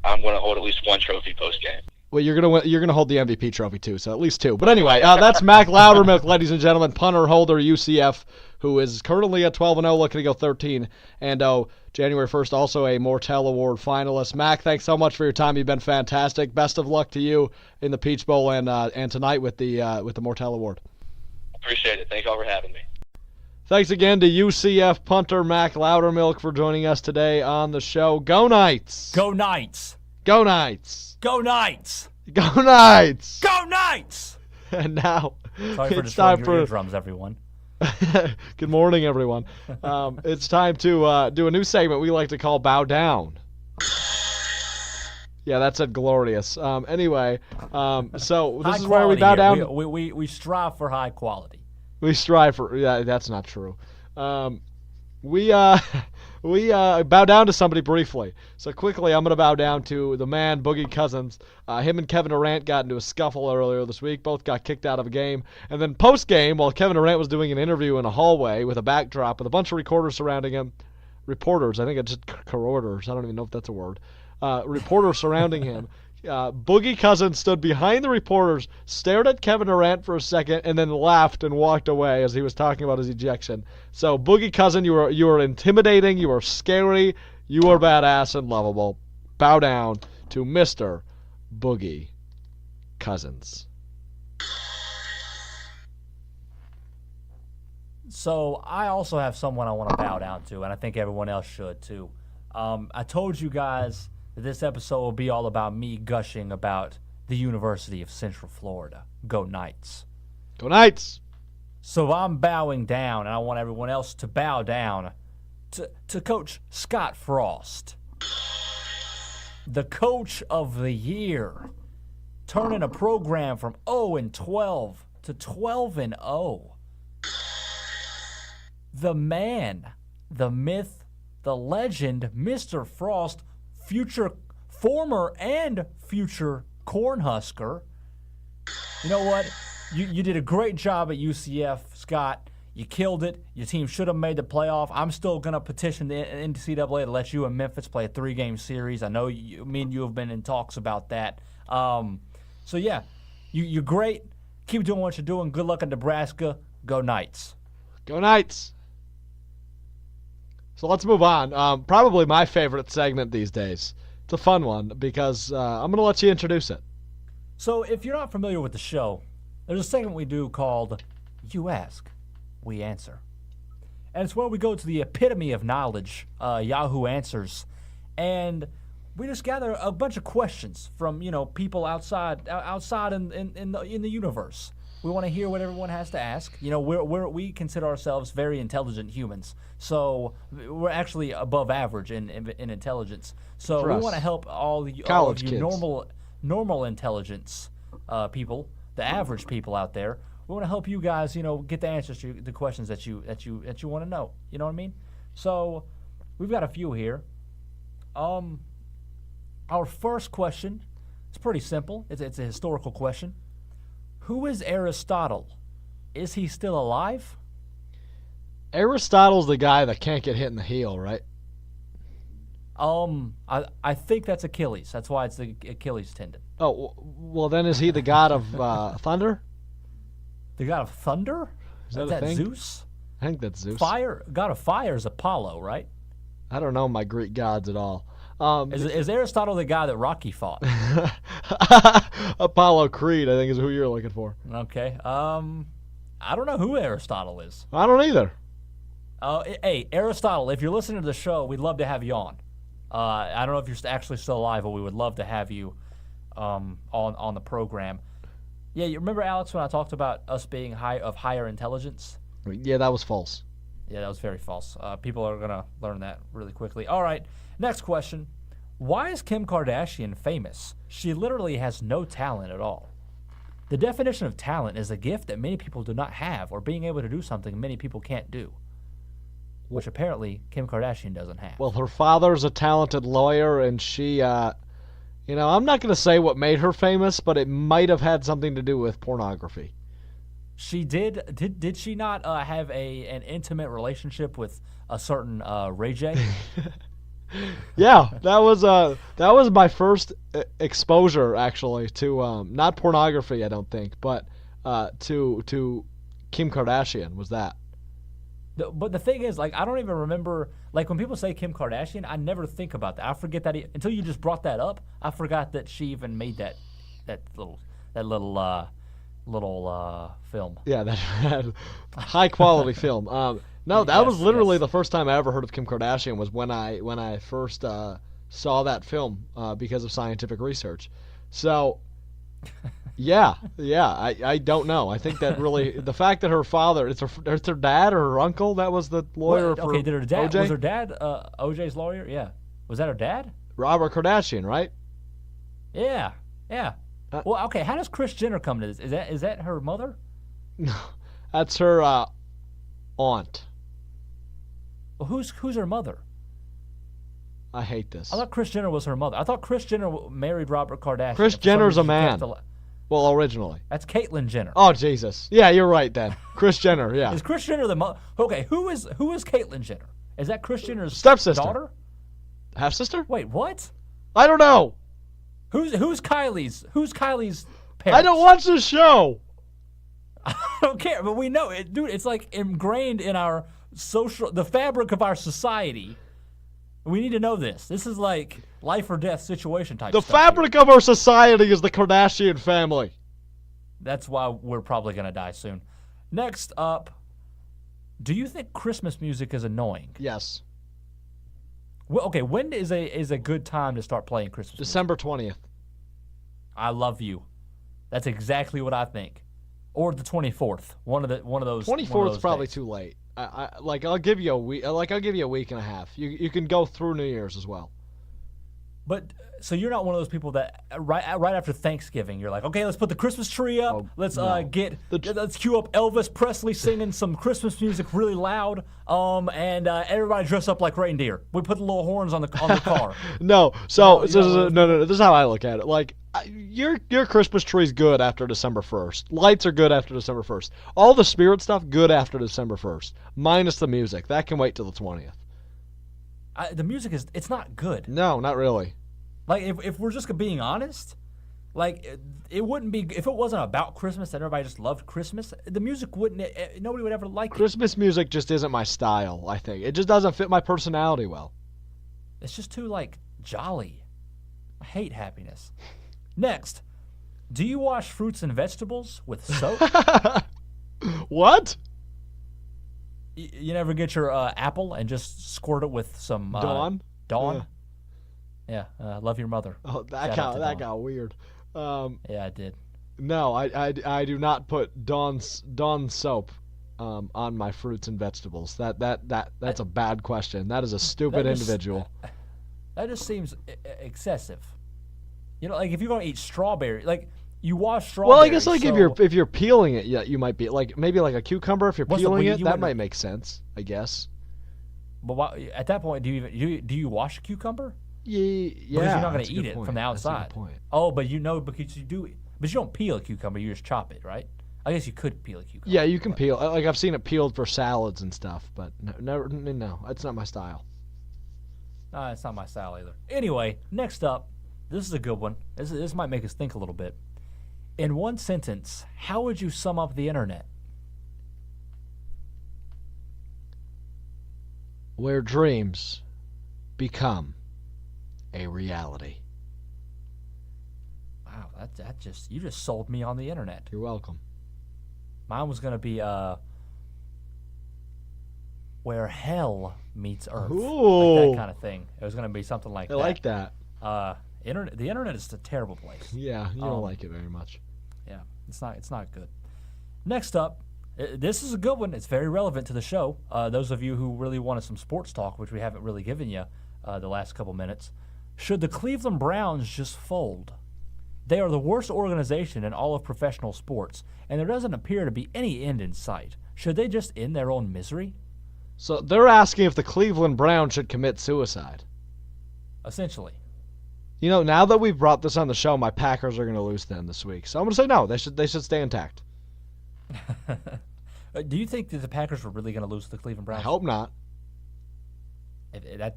I'm going to hold at least 1 trophy post game. Well, you're gonna hold the MVP trophy too, so at least 2. But anyway, that's Mac Loudermilk, ladies and gentlemen, punter holder UCF, who is currently at 12-0, looking to go 13. And January 1st, also a Mortel Award finalist. Mac, thanks so much for your time. You've been fantastic. Best of luck to you in the Peach Bowl and tonight with the Mortel Award. Appreciate it. Thank you all for having me. Thanks again to UCF punter Mac Loudermilk for joining us today on the show. Go Knights! Go Knights! Go Knights! Go Knights! Go Knights! Go Knights! And now Sorry for it's time destroying for your eardrums, everyone. Good morning, everyone. It's time to do a new segment we like to call Bow Down. Yeah, that said glorious. Anyway, so this High is where we quality bow here. down. We strive for high quality. We strive for. Yeah, that's not true. We bow down to somebody briefly. So quickly, I'm going to bow down to the man, Boogie Cousins. Him and Kevin Durant got into a scuffle earlier this week. Both got kicked out of a game. And then post-game, while Kevin Durant was doing an interview in a hallway with a backdrop with a bunch of reporters surrounding him, reporters, I think it's just corridors. I don't even know if that's a word. Reporters surrounding him. Boogie Cousins stood behind the reporters, stared at Kevin Durant for a second, and then laughed and walked away as he was talking about his ejection. So, Boogie Cousin, you are intimidating, you are scary, you are badass and lovable. Bow down to Mr. Boogie Cousins. So, I also have someone I want to bow down to, and I think everyone else should too. I told you guys this episode will be all about me gushing about the University of Central Florida. Go Knights. Go Knights! So I'm bowing down, and I want everyone else to bow down to Coach Scott Frost. The coach of the year. Turning a program from 0-12 to 12-0. The man, the myth, the legend, Mr. Frost, former and future Cornhusker. You know what? You did a great job at UCF, Scott. You killed it. Your team should have made the playoff. I'm still going to petition the NCAA to let you and Memphis play a 3-game series. I know me and you have been in talks about that. So, yeah, you're great. Keep doing what you're doing. Good luck in Nebraska. Go Knights. Go Knights! So let's move on. Probably my favorite segment these days. It's a fun one because I'm going to let you introduce it. So if you're not familiar with the show, there's a segment we do called You Ask, We Answer. And it's where we go to the epitome of knowledge, Yahoo Answers, and we just gather a bunch of questions from, people outside in the universe. We want to hear what everyone has to ask. We consider ourselves very intelligent humans, so we're actually above average in intelligence. So we want to help all of you normal intelligence people, the average people out there. We want to help you guys, get the answers to the questions that you want to know. You know what I mean? So we've got a few here. Our first question is pretty simple. It's a historical question. Who is Aristotle? Is he still alive? Aristotle's the guy that can't get hit in the heel, right? I think that's Achilles. That's why it's the Achilles tendon. Oh, well, then is he the god of thunder? The god of thunder? Is that a that thing? Zeus? I think that's Zeus. God of fire is Apollo, right? I don't know my Greek gods at all. Is Aristotle the guy that Rocky fought? Apollo Creed, I think, is who you're looking for. Okay. I don't know who Aristotle is. I don't either. Hey, Aristotle, if you're listening to the show, we'd love to have you on. I don't know if you're actually still alive, but we would love to have you on the program. Yeah, you remember, Alex, when I talked about us being higher intelligence? Yeah, that was false. Yeah, that was very false. People are going to learn that really quickly. All right, next question. Why is Kim Kardashian famous? She literally has no talent at all. The definition of talent is a gift that many people do not have, or being able to do something many people can't do, which apparently Kim Kardashian doesn't have. Well, her father's a talented lawyer, and she, I'm not going to say what made her famous, but it might have had something to do with pornography. She did she not have an intimate relationship with a certain Ray J? Yeah, that was my first exposure, actually, to not pornography, I don't think, but to Kim Kardashian was that. But the thing is, like, I don't even remember, like, when people say Kim Kardashian, I never think about that. I forget that until you just brought that up. I forgot that she even made that little film. Yeah, that high quality film. No, that was literally the first time I ever heard of Kim Kardashian was when I first saw that film because of scientific research. So, yeah, I don't know. I think that really the fact that her father, it's her dad or her uncle that was the lawyer for did her dad OJ? Was her dad OJ's lawyer? Yeah, was that her dad? Robert Kardashian, right? Yeah. Well, okay. How does Kris Jenner come to this? Is that her mother? No, that's her aunt. Well, who's her mother? I hate this. I thought Kris Jenner was her mother. I thought Kris Jenner married Robert Kardashian. Kris Jenner's a man. Well, originally. That's Caitlyn Jenner. Oh, Jesus. Yeah, you're right then. Kris Jenner, yeah. Is Kris Jenner the mother? Okay, who is Caitlyn Jenner? Is that Kris Jenner's stepsister? Daughter? Half sister? Wait, what? I don't know. Who's Kylie's parents? I don't watch this show. I don't care, but we know it, dude. It's like ingrained in our the fabric of our society. We need to know this. This is like life or death situation type The stuff fabric of our society is the Kardashian family. That's why we're probably going to die soon. Next up, do you think Christmas music is annoying? Yes. Well, okay, when is a good time to start playing Christmas music? December 20th. I love you. That's exactly what I think. Or the 24th. One of those. 24th is probably days. too late. I'll give you a week. I'll give you a week and a half. You can go through New Year's as well. But so you're not one of those people that right after Thanksgiving you're like, okay, let's put the Christmas tree up. Let's let's cue up Elvis Presley singing some Christmas music really loud. And everybody dress up like reindeer. We put the little horns on the car. No. So no. This is how I look at it. Like your Christmas tree's good after December 1st. Lights are good after December 1st. All the spirit stuff good after December 1st. Minus the music. That can wait till the 20th. The music it's not good. No, not really. Like if we're just being honest, like it wouldn't be if it wasn't about Christmas and everybody just loved Christmas. The music wouldn't. Nobody would ever like it. Christmas music just isn't my style. I think it just doesn't fit my personality well. It's just too like jolly. I hate happiness. Next, do you wash fruits and vegetables with soap? What? You never get your apple and just squirt it with some Dawn? Yeah, love your mother. Oh, that got weird. Yeah, I did. No, I do not put Dawn soap on my fruits and vegetables. That's a bad question. That is a stupid individual. That just seems excessive. You know, like if you're gonna eat strawberry, like you wash strawberries. Well, I guess like if you're peeling it, yeah, you might be like maybe like a cucumber. If you're peeling it, that might make sense. I guess. But at that point, do you wash a cucumber? Yeah, because you're not going to eat it from the outside. That's a good point. Oh, but because you do, but you don't peel a cucumber. You just chop it, right? I guess you could peel a cucumber. Yeah, you can peel. Like I've seen it peeled for salads and stuff, but no, that's not my style. It's not my style either. Anyway, next up, this is a good one. This might make us think a little bit. In one sentence, how would you sum up the internet? Where dreams become a reality. Wow, you just sold me on the internet. You're welcome. Mine was gonna be where hell meets earth. Ooh. Like that kind of thing. It was gonna be something like I that. like that. The internet is a terrible place. Yeah, you don't like it very much. Yeah, it's not good. Next up, this is a good one. It's very relevant to the show. Those of you who really wanted some sports talk, which we haven't really given you the last couple minutes, should the Cleveland Browns just fold? They are the worst organization in all of professional sports, and there doesn't appear to be any end in sight. Should they just end their own misery? So they're asking if the Cleveland Browns should commit suicide. Essentially. You know, now that we've brought this on the show, my Packers are going to lose them this week. So I'm going to say no. They should stay intact. Do you think that the Packers were really going to lose to the Cleveland Browns? I hope not.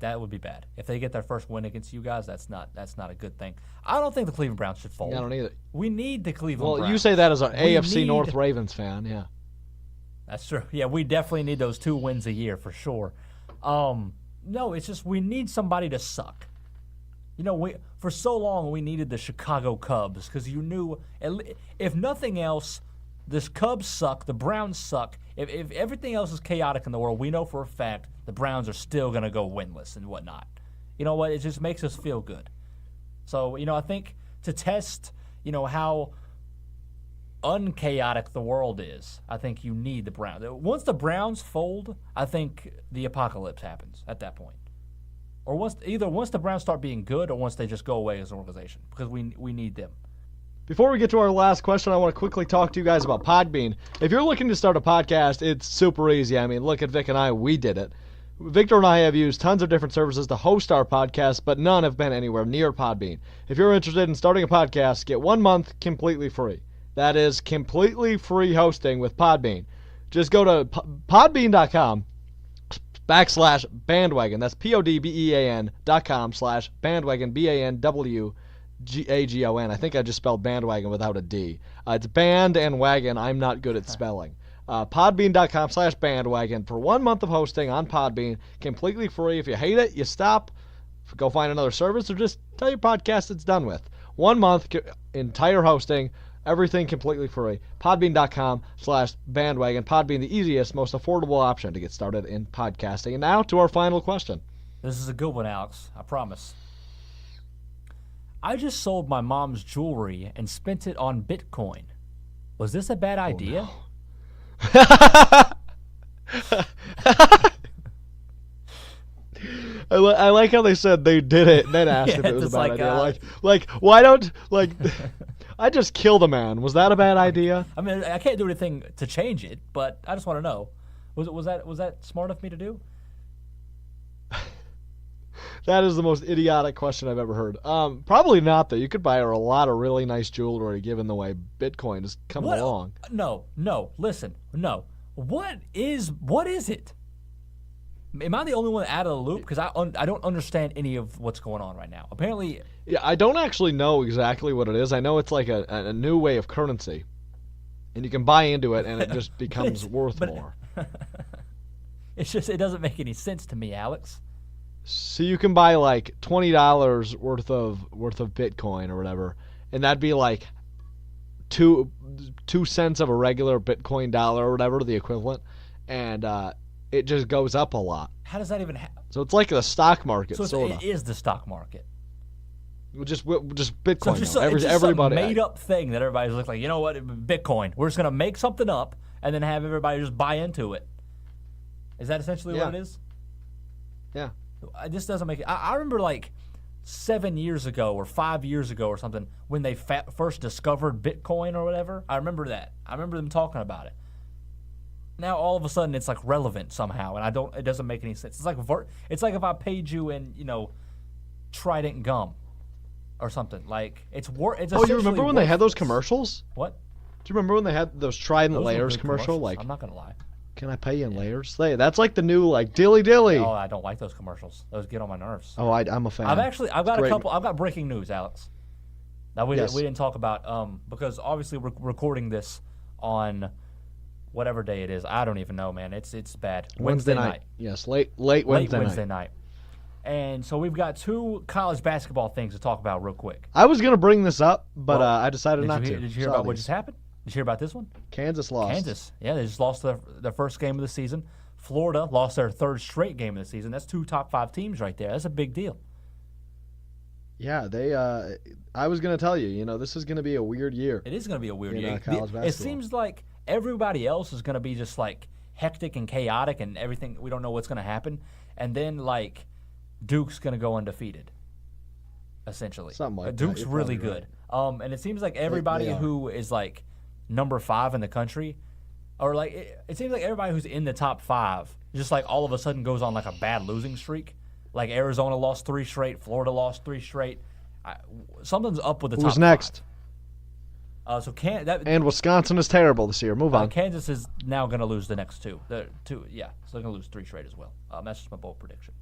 That would be bad. If they get their first win against you guys, that's not a good thing. I don't think the Cleveland Browns should fold. Yeah, I don't either. We need the Cleveland Browns. Well, you say that as an AFC North Ravens fan, yeah. That's true. Yeah, we definitely need those 2 wins a year for sure. No, it's just we need somebody to suck. You know, for so long we needed the Chicago Cubs because you knew, if nothing else, the Cubs suck, the Browns suck. If everything else is chaotic in the world, we know for a fact the Browns are still going to go winless and whatnot. You know what? It just makes us feel good. So, I think to test, how unchaotic the world is, I think you need the Browns. Once the Browns fold, I think the apocalypse happens at that point. Or once the Browns start being good or once they just go away as an organization because we need them. Before we get to our last question, I want to quickly talk to you guys about Podbean. If you're looking to start a podcast, it's super easy. I mean, look at Vic and I. We did it. Victor and I have used tons of different services to host our podcast, but none have been anywhere near Podbean. If you're interested in starting a podcast, get 1 month completely free. That is completely free hosting with Podbean. Just go to podbean.com/bandwagon. That's podbean.com/bandwagon, BANWGAGON. I think I just spelled bandwagon without a D. It's band and wagon. I'm not good at spelling. Podbean.com/bandwagon for 1 month of hosting on Podbean, completely free. If you hate it, you stop, go find another service, or just tell your podcast it's done with. 1 month, entire hosting, everything completely free. Podbean.com/bandwagon. Podbean, the easiest, most affordable option to get started in podcasting. And now to our final question. This is a good one, Alex. I promise. I just sold my mom's jewelry and spent it on Bitcoin. Was this a bad idea? No. I like how they said they did it and then asked if it was a bad idea. Why don't I just killed a man? Was that a bad idea? I mean, I can't do anything to change it, but I just want to know. Was that smart of me to do? That is the most idiotic question I've ever heard. Probably not, though. You could buy her a lot of really nice jewelry given the way Bitcoin is coming along. No. Listen, no. What is it? Am I the only one out of the loop? Because I don't understand any of what's going on right now. Apparently... Yeah, I don't actually know exactly what it is. I know it's like a new way of currency. And you can buy into it, and it just becomes worth more. It doesn't make any sense to me, Alex. So you can buy like $20 worth of Bitcoin or whatever, and that'd be like 2 cents of a regular Bitcoin dollar or whatever, the equivalent, and it just goes up a lot. How does that even happen? So it's like the stock market, sort of. It is the stock market. Just Bitcoin. So it's just everybody some made-up thing that everybody's like, you know what, Bitcoin. We're just gonna make something up and then have everybody just buy into it. Is that essentially what it is? Yeah. This doesn't make it. I remember like 7 years ago or 5 years ago or something when they first discovered Bitcoin or whatever. I remember that. I remember them talking about it. Now all of a sudden it's like relevant somehow, and it doesn't make any sense. It's like if I paid you in Trident gum or something. Like it's Oh, you remember when they had those commercials? What? you remember when they had those Trident Those were layers good commercial? commercials, Like, I'm not gonna lie. can I pay you in layers? That's like the new like dilly dilly. Oh, I don't like those commercials. Those get on my nerves. Oh, I'm a fan. I've got Great. I've got breaking news, Alex. Now we didn't talk about because obviously we're recording this on whatever day it is. I don't even know, man. It's bad. Wednesday night. Yes, late Wednesday night. And so we've got 2 college basketball things to talk about real quick. I was gonna bring this up, but I decided not to. Did you hear about what just happened? Did you hear about this one? Kansas lost. Kansas, yeah, they just lost their first game of the season. Florida lost their 3rd straight game of the season. That's 2 top 5 teams right there. That's a big deal. Yeah, they. I was gonna tell you, this is gonna be a weird year. It is gonna be a weird in year. college basketball. It seems like everybody else is gonna be just like hectic and chaotic and everything. We don't know what's gonna happen, and then like Duke's gonna go undefeated. Essentially, something like Duke's that. You're really probably good. And it seems like everybody who is like number 5 in the country, or like it seems like everybody who's in the top 5 just like all of a sudden goes on like a bad losing streak. Like Arizona lost 3 straight, Florida lost 3 straight. Something's up with the top 5. Who's next? And Wisconsin is terrible this year. Move on. Kansas is now going to lose the next 2. So they're going to lose 3 straight as well. That's just my bold prediction.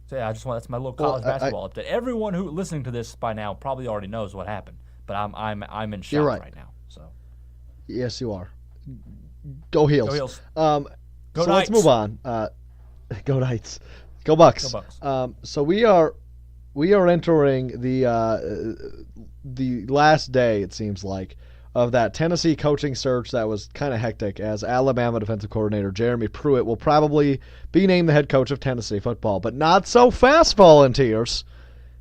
So yeah, that's my little college basketball update. Everyone who listening to this by now probably already knows what happened, but I'm in shock right now. So yes, you are. Go Heels. Go Heels. So Knights. Let's move on. Go Knights. Go Bucks. Go Bucks. So we are entering the last day, it seems like, of that Tennessee coaching search that was kind of hectic, as Alabama defensive coordinator Jeremy Pruitt will probably be named the head coach of Tennessee football. But not so fast, Volunteers.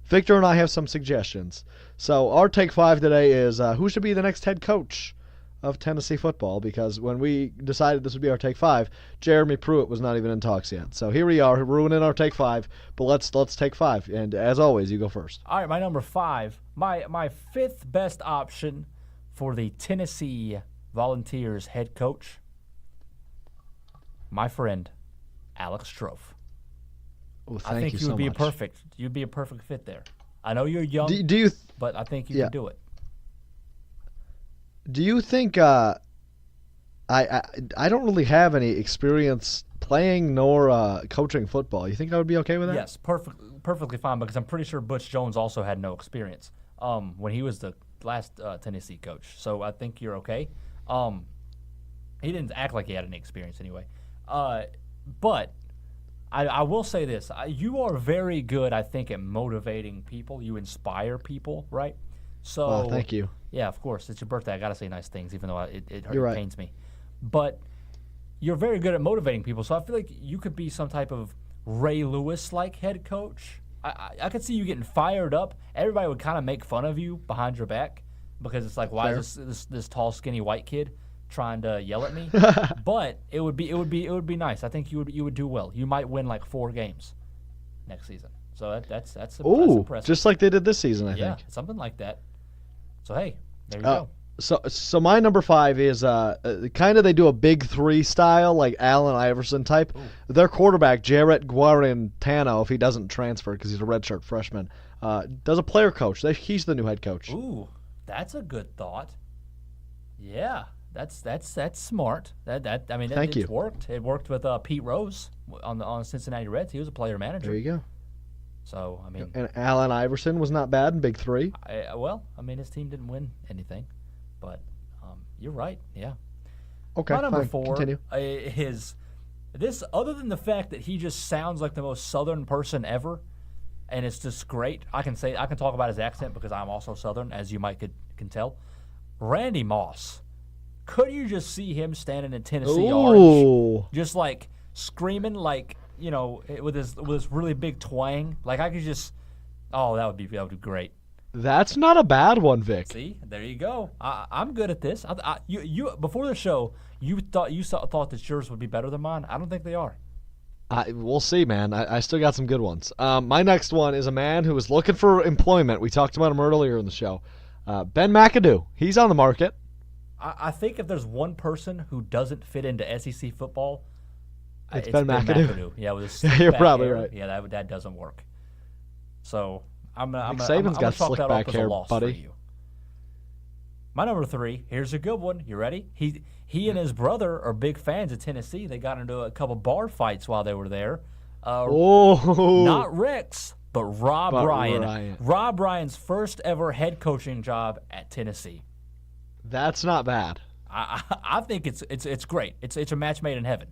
Victor and I have some suggestions. So our take 5 today is who should be the next head coach of Tennessee football, because when we decided this would be our take 5, Jeremy Pruitt was not even in talks yet. So here we are, ruining our take 5, but let's take 5. And as always, you go first. All right, my number 5, my 5th best option for the Tennessee Volunteers head coach, my friend Alex Strofe. Oh, I think you would be you'd be a perfect fit there. I know you're young, but I think you can do it. Do you think I don't really have any experience playing nor coaching football. You think I would be okay with that? Yes, perfectly fine, because I'm pretty sure Butch Jones also had no experience when he was the last Tennessee coach. So I think you're okay. He didn't act like he had any experience anyway. But I will say this. You are very good, I think, at motivating people. You inspire people, right? So thank you. Yeah, of course. It's your birthday. I got to say nice things, even though it pains me. But you're very good at motivating people. So I feel like you could be some type of Ray Lewis-like head coach. I could see you getting fired up. Everybody would kind of make fun of you behind your back because it's like, why is this tall, skinny white kid trying to yell at me? But it would be nice. I think you would do well. You might win like 4 games next season. So that's impressive. Just like they did this season, I think. Yeah, something like that. So hey, there you go. So my number 5 is kind of they do a big 3 style, like Allen Iverson type. Ooh. Their quarterback, Jarrett Guarantano, if he doesn't transfer because he's a redshirt freshman, does a player coach. He's the new head coach. Ooh, that's a good thought. Yeah, that's smart. Thank you. Worked. It worked with Pete Rose on Cincinnati Reds. He was a player manager. There you go. So and Allen Iverson was not bad in Big 3. His team didn't win anything, but you're right. Yeah. Okay. My number fine. 4 Continue. is this. Other than the fact that he just sounds like the most Southern person ever, and it's just great. I can talk about his accent because I'm also Southern, as you can tell. Randy Moss. Could you just see him standing in Tennessee orange, just like screaming, like, you know, with his really big twang? Like I could just, that would be great. That's not a bad one, Vic. See, there you go. I'm good at this. You before the show, you thought that yours would be better than mine. I don't think they are. We'll see, man. I still got some good ones. My next one is a man who is looking for employment. We talked about him earlier in the show. Ben McAdoo. He's on the market. I think if there's one person who doesn't fit into SEC football, it's Ben McAdoo. Yeah, with you're probably hair. right. Yeah, that doesn't work. So I'm Saban's got chalk slick that back up as a hair, loss buddy. for you. My number 3, here's a good one. You ready? He and his brother are big fans of Tennessee. They got into a couple bar fights while they were there. Not Rex, but Rob Ryan. Rob Ryan's first ever head coaching job at Tennessee. That's not bad. I think it's great. It's a match made in heaven.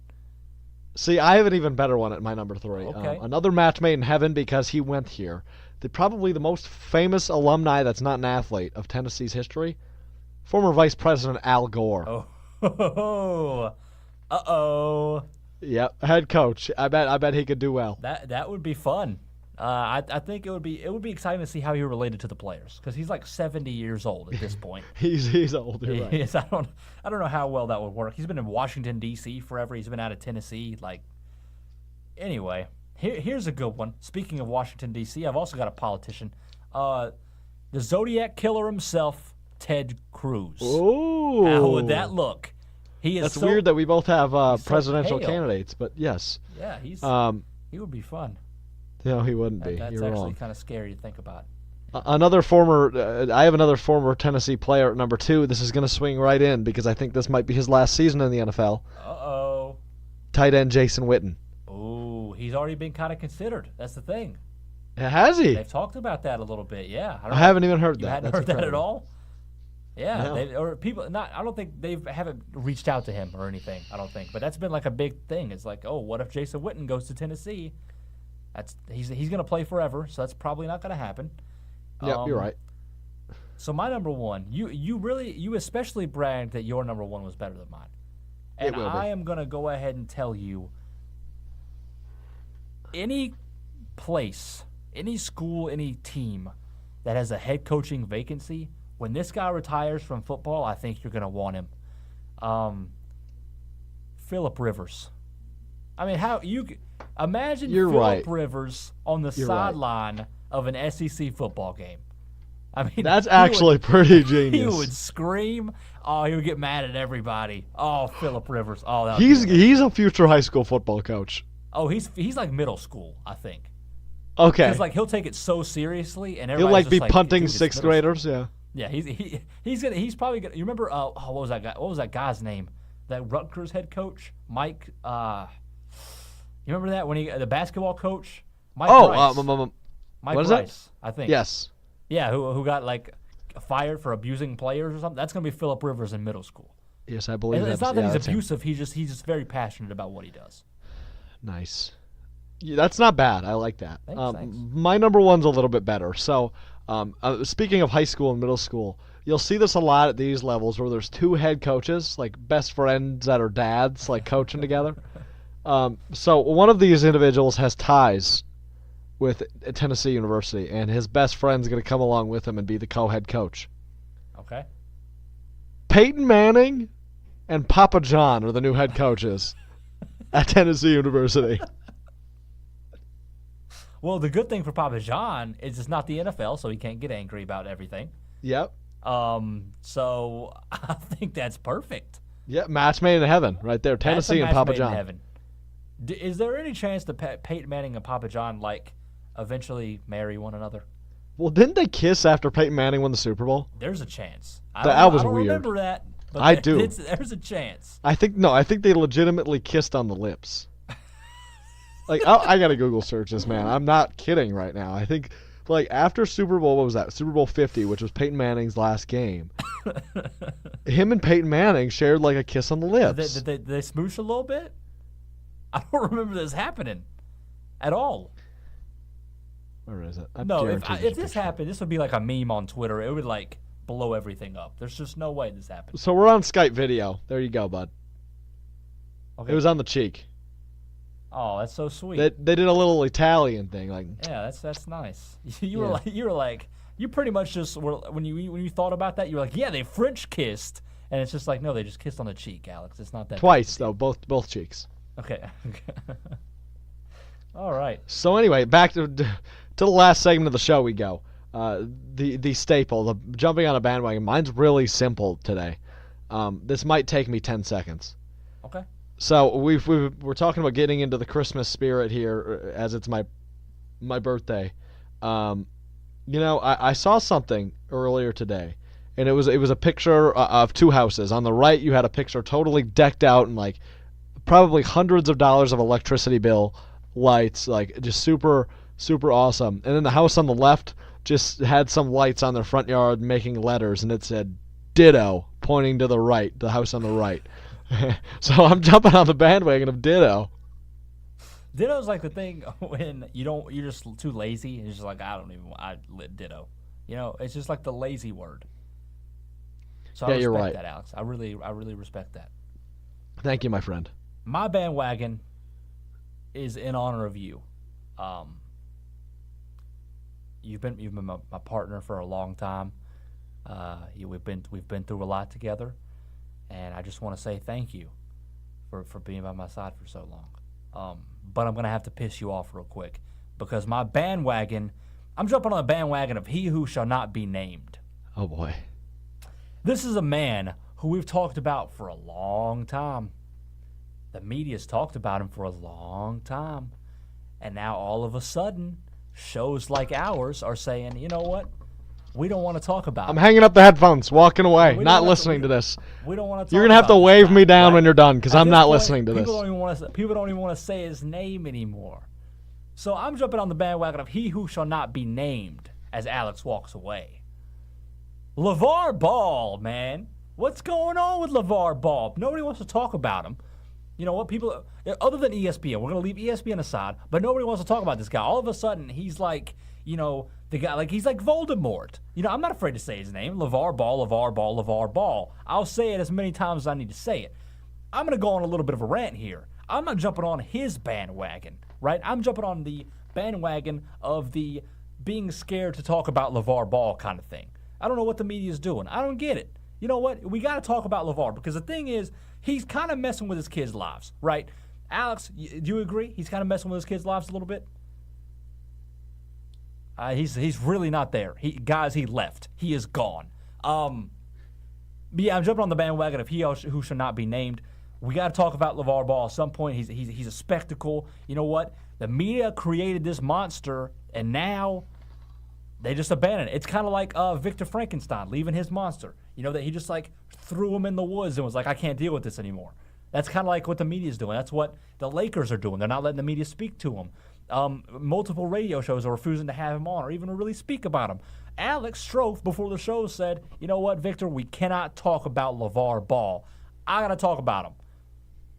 See, I have an even better one at my number 3. Okay. Another match made in heaven because he went here. Probably the most famous alumni that's not an athlete of Tennessee's history, former Vice President Al Gore. Uh-oh. Yep, head coach. I bet he could do well. That would be fun. I think it would be exciting to see how he related to the players because he's like 70 years old at this point. he's old. You're right. Yes, I don't know how well that would work. He's been in Washington D.C. forever. He's been out of Tennessee. Anyway, here's a good one. Speaking of Washington D.C., I've also got a politician, the Zodiac killer himself, Ted Cruz. Ooh, how would that look? That's weird that we both have presidential candidates, but yes. Yeah, he would be fun. No, he wouldn't be. That's You're actually wrong. kind of scary to think about. I have another former Tennessee player at number 2. This is going to swing right in because I think this might be his last season in the NFL. Uh-oh. Tight end Jason Witten. Ooh, he's already been kind of considered. That's the thing. Has he? They've talked about that a little bit. Yeah. I haven't even heard that. You hadn't That's heard that at incredible. all? Yeah, No. I don't think they haven't reached out to him or anything. I don't think, but that's been like a big thing. It's like, oh, what if Jason Witten goes to Tennessee? He's going to play forever, so that's probably not going to happen. Yep, you're right. So my number 1, you especially bragged that your number 1 was better than mine, and I am going to go ahead and tell you, any place, any school, any team that has a head coaching vacancy. When this guy retires from football, I think you're going to want him. Phillip Rivers. I mean, how you imagine Phillip Rivers on the sideline of an SEC football game. I mean, that's actually pretty genius. He would scream. Oh, he would get mad at everybody. Oh, Phillip Rivers. Oh, he's a future high school football coach. Oh, he's like middle school, I think. Okay. Because he'll take it so seriously, and he'll everybody's be just punting dude, 6th graders. Yeah. Yeah, he's probably gonna. You remember? What was that guy? What was that guy's name? That Rutgers head coach, Mike. You remember that when the basketball coach, Mike Rice. Mike what is Rice, that? I think. Yes. Yeah, who got fired for abusing players or something? That's gonna be Phillip Rivers in middle school. Yes, I believe it's not that he's abusive. Him. He's just very passionate about what he does. Nice. Yeah, that's not bad. I like that. Thanks. My number 1's a little bit better. So, speaking of high school and middle school, you'll see this a lot at these levels where there's 2 head coaches, like best friends that are dads, coaching together. So one of these individuals has ties with Tennessee University, and his best friend's going to come along with him and be the co-head coach. Okay. Peyton Manning and Papa John are the new head coaches at Tennessee University. Well, the good thing for Papa John is it's not the NFL, so he can't get angry about everything. Yep. So I think that's perfect. Yeah, match made in heaven right there. Tennessee and Papa John. In heaven. Is there any chance that Peyton Manning and Papa John eventually marry one another? Well, didn't they kiss after Peyton Manning won the Super Bowl? There's a chance. That was weird. I don't weird. remember that. But I do. There's a chance. I think they legitimately kissed on the lips. I gotta Google search this, man. I'm not kidding right now. I think after Super Bowl, what was that? Super Bowl 50, which was Peyton Manning's last game. Him and Peyton Manning shared a kiss on the lips. Did they smooch a little bit? I don't remember this happening at all. Where is it? No, if this happened, this would be like a meme on Twitter. It would blow everything up. There's just no way this happened. So we're on Skype video. There you go, bud. Okay. It was on the cheek. Oh, that's so sweet. They did a little Italian thing, Yeah, that's nice. You pretty much just were when you thought about that, you were like, yeah, they French kissed, and it's just no, they just kissed on the cheek, Alex. It's not that twice though, both cheeks. Okay. All right. So anyway, back to the last segment of the show we go. The staple, the jumping on a bandwagon. Mine's really simple today. This might take me 10 seconds. Okay. So we're talking about getting into the Christmas spirit here, as it's my birthday. I saw something earlier today, and it was a picture of two houses. On the right, you had a picture totally decked out and like probably hundreds of dollars of electricity bill, lights, like just super awesome. And then the house on the left just had some lights on their front yard making letters, and it said Ditto, pointing to the right, the house on the right. So I'm jumping on the bandwagon of Ditto. Ditto's like the thing when you're just too lazy and you're just like, I lit Ditto. You know, it's just like the lazy word. So I you're respect right. that, Alex. I really respect that. Thank you, my friend. My bandwagon is in honor of you. You've been my partner for a long time. We've been through a lot together, and I just want to say thank you for being by my side for so long. But I'm gonna have to piss you off real quick because my bandwagon. I'm jumping on the bandwagon of he who shall not be named. Oh boy. This is a man who we've talked about for a long time. The media's talked about him for a long time. And now all of a sudden, shows like ours are saying, you know what? We don't want to talk about I'm it. hanging up the headphones, walking away, not listening to this. We don't want to talk You're going to have to about wave this me guy, down right? when you're done because At I'm this not point, listening to this. People don't even want to say his name anymore. So I'm jumping on the bandwagon of he who shall not be named as Alex walks away. LeVar Ball, man. What's going on with LeVar Ball? Nobody wants to talk about him. You know what? People, other than ESPN, we're going to leave ESPN aside, but nobody wants to talk about this guy. All of a sudden, he's like, you know, the guy, like he's like Voldemort. You know, I'm not afraid to say his name. LeVar Ball, LeVar Ball, LeVar Ball. I'll say it as many times as I need to say it. I'm going to go on a little bit of a rant here. I'm not jumping on his bandwagon, right? I'm jumping on the bandwagon of the being scared to talk about LeVar Ball kind of thing. I don't know what the media is doing. I don't get it. You know what? We got to talk about LeVar because the thing is, he's kind of messing with his kids' lives, right? Alex, do you agree? He's kind of messing with his kids' lives a little bit? He's really not there. He left. He is gone. But yeah, I'm jumping on the bandwagon of he who should not be named. We got to talk about LeVar Ball at some point. He's a spectacle. You know what? The media created this monster, and now they just abandoned it. It's kind of like Victor Frankenstein leaving his monster. You know, that he just like threw him in the woods and was like, I can't deal with this anymore. That's kind of like what the media's doing. That's what the Lakers are doing. They're not letting the media speak to him. Multiple radio shows are refusing to have him on or even to really speak about him. Alex Strofe, before the show, said, you know what, Victor, we cannot talk about LeVar Ball. I got to talk about him.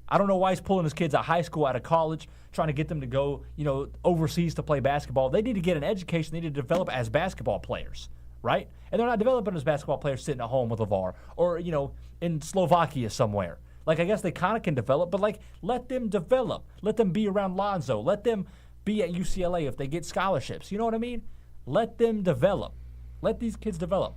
I don't know why he's pulling his kids out of high school, out of college, trying to get them to go, you know, overseas to play basketball. They need to get an education. They need to develop as basketball players, right? And they're not developing as basketball players sitting at home with LeVar or, you know, in Slovakia somewhere. Like, I guess they kind of can develop, but, like, let them develop. Let them be around Lonzo. Let them be at UCLA if they get scholarships. You know what I mean? Let them develop. Let these kids develop.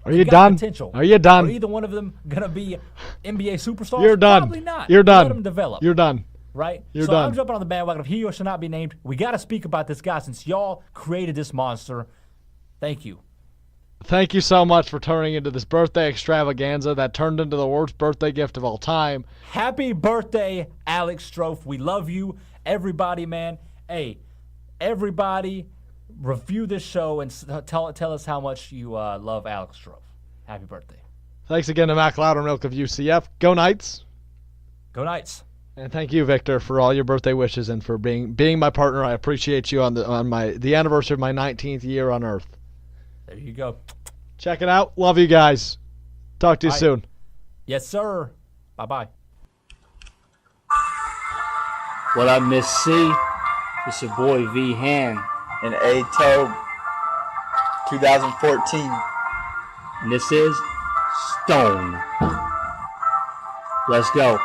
Are you done? Potential. Are you done? Are either one of them going to be NBA superstars? You're done. Probably not. You're done. Let them develop. You're done. Right? You're so done. I'm jumping on the bandwagon of he or should not be named. We got to speak about this guy since y'all created this monster. Thank you. Thank you so much for turning into this birthday extravaganza that turned into the worst birthday gift of all time. Happy birthday, Alex Strofe. We love you. Everybody, man. Hey, everybody, review this show and tell us how much you love Alex Strofe. Happy birthday. Thanks again to Mac Loudermilk of UCF. Go Knights. Go Knights. And thank you, Victor, for all your birthday wishes and for being my partner. I appreciate you on the anniversary of my 19th year on Earth. There you go. Check it out. Love you guys. Talk to you soon. Yes, sir. Bye-bye. What up, Miss C? It's your boy V Han. And A-Tobe 2014. And this is Stone. Let's go.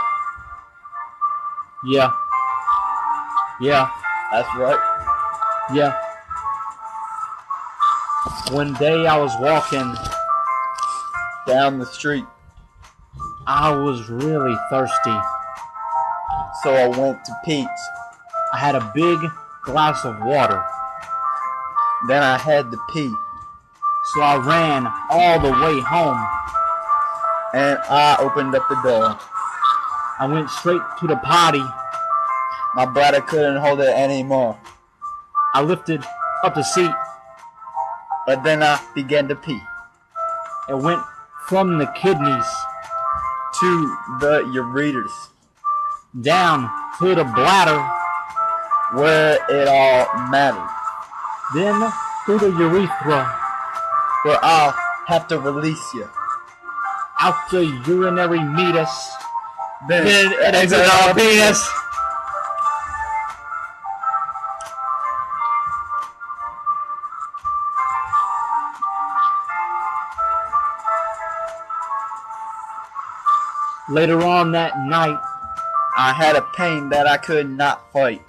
Yeah. That's right. Yeah. One day I was walking Down the street. I was really thirsty. So I went to Pete's. I had a big glass of water. Then I had to pee. So I ran all the way home. And I opened up the door. I went straight to the potty. My bladder couldn't hold it anymore. I lifted up the seat. But then I began to pee. It went from the kidneys to the ureters, down to the bladder, where it all matters, then through the urethra, where I'll have to release you. out the urinary meatus, Then it exits our penis. Later on that night, I had a pain that I could not fight,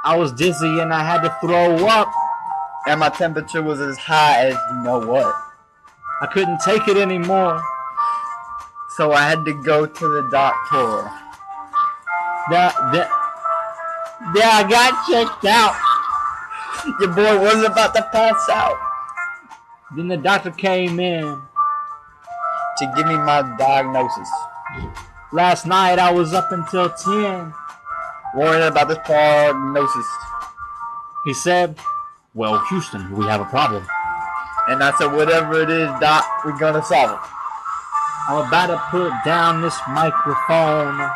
I was dizzy and I had to throw up. and my temperature was as high as you know what. I couldn't take it anymore. So I had to go to the doctor. Yeah, I got checked out. Your boy was about to pass out Then the doctor came in. to give me my diagnosis. Last night I was up until 10. Worrying about this prognosis. He said, well, Houston, we have a problem. And I said, whatever it is, Doc, we're gonna solve it. I'm about to put down this microphone.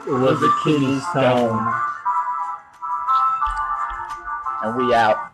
It was a kidney stone. And we out.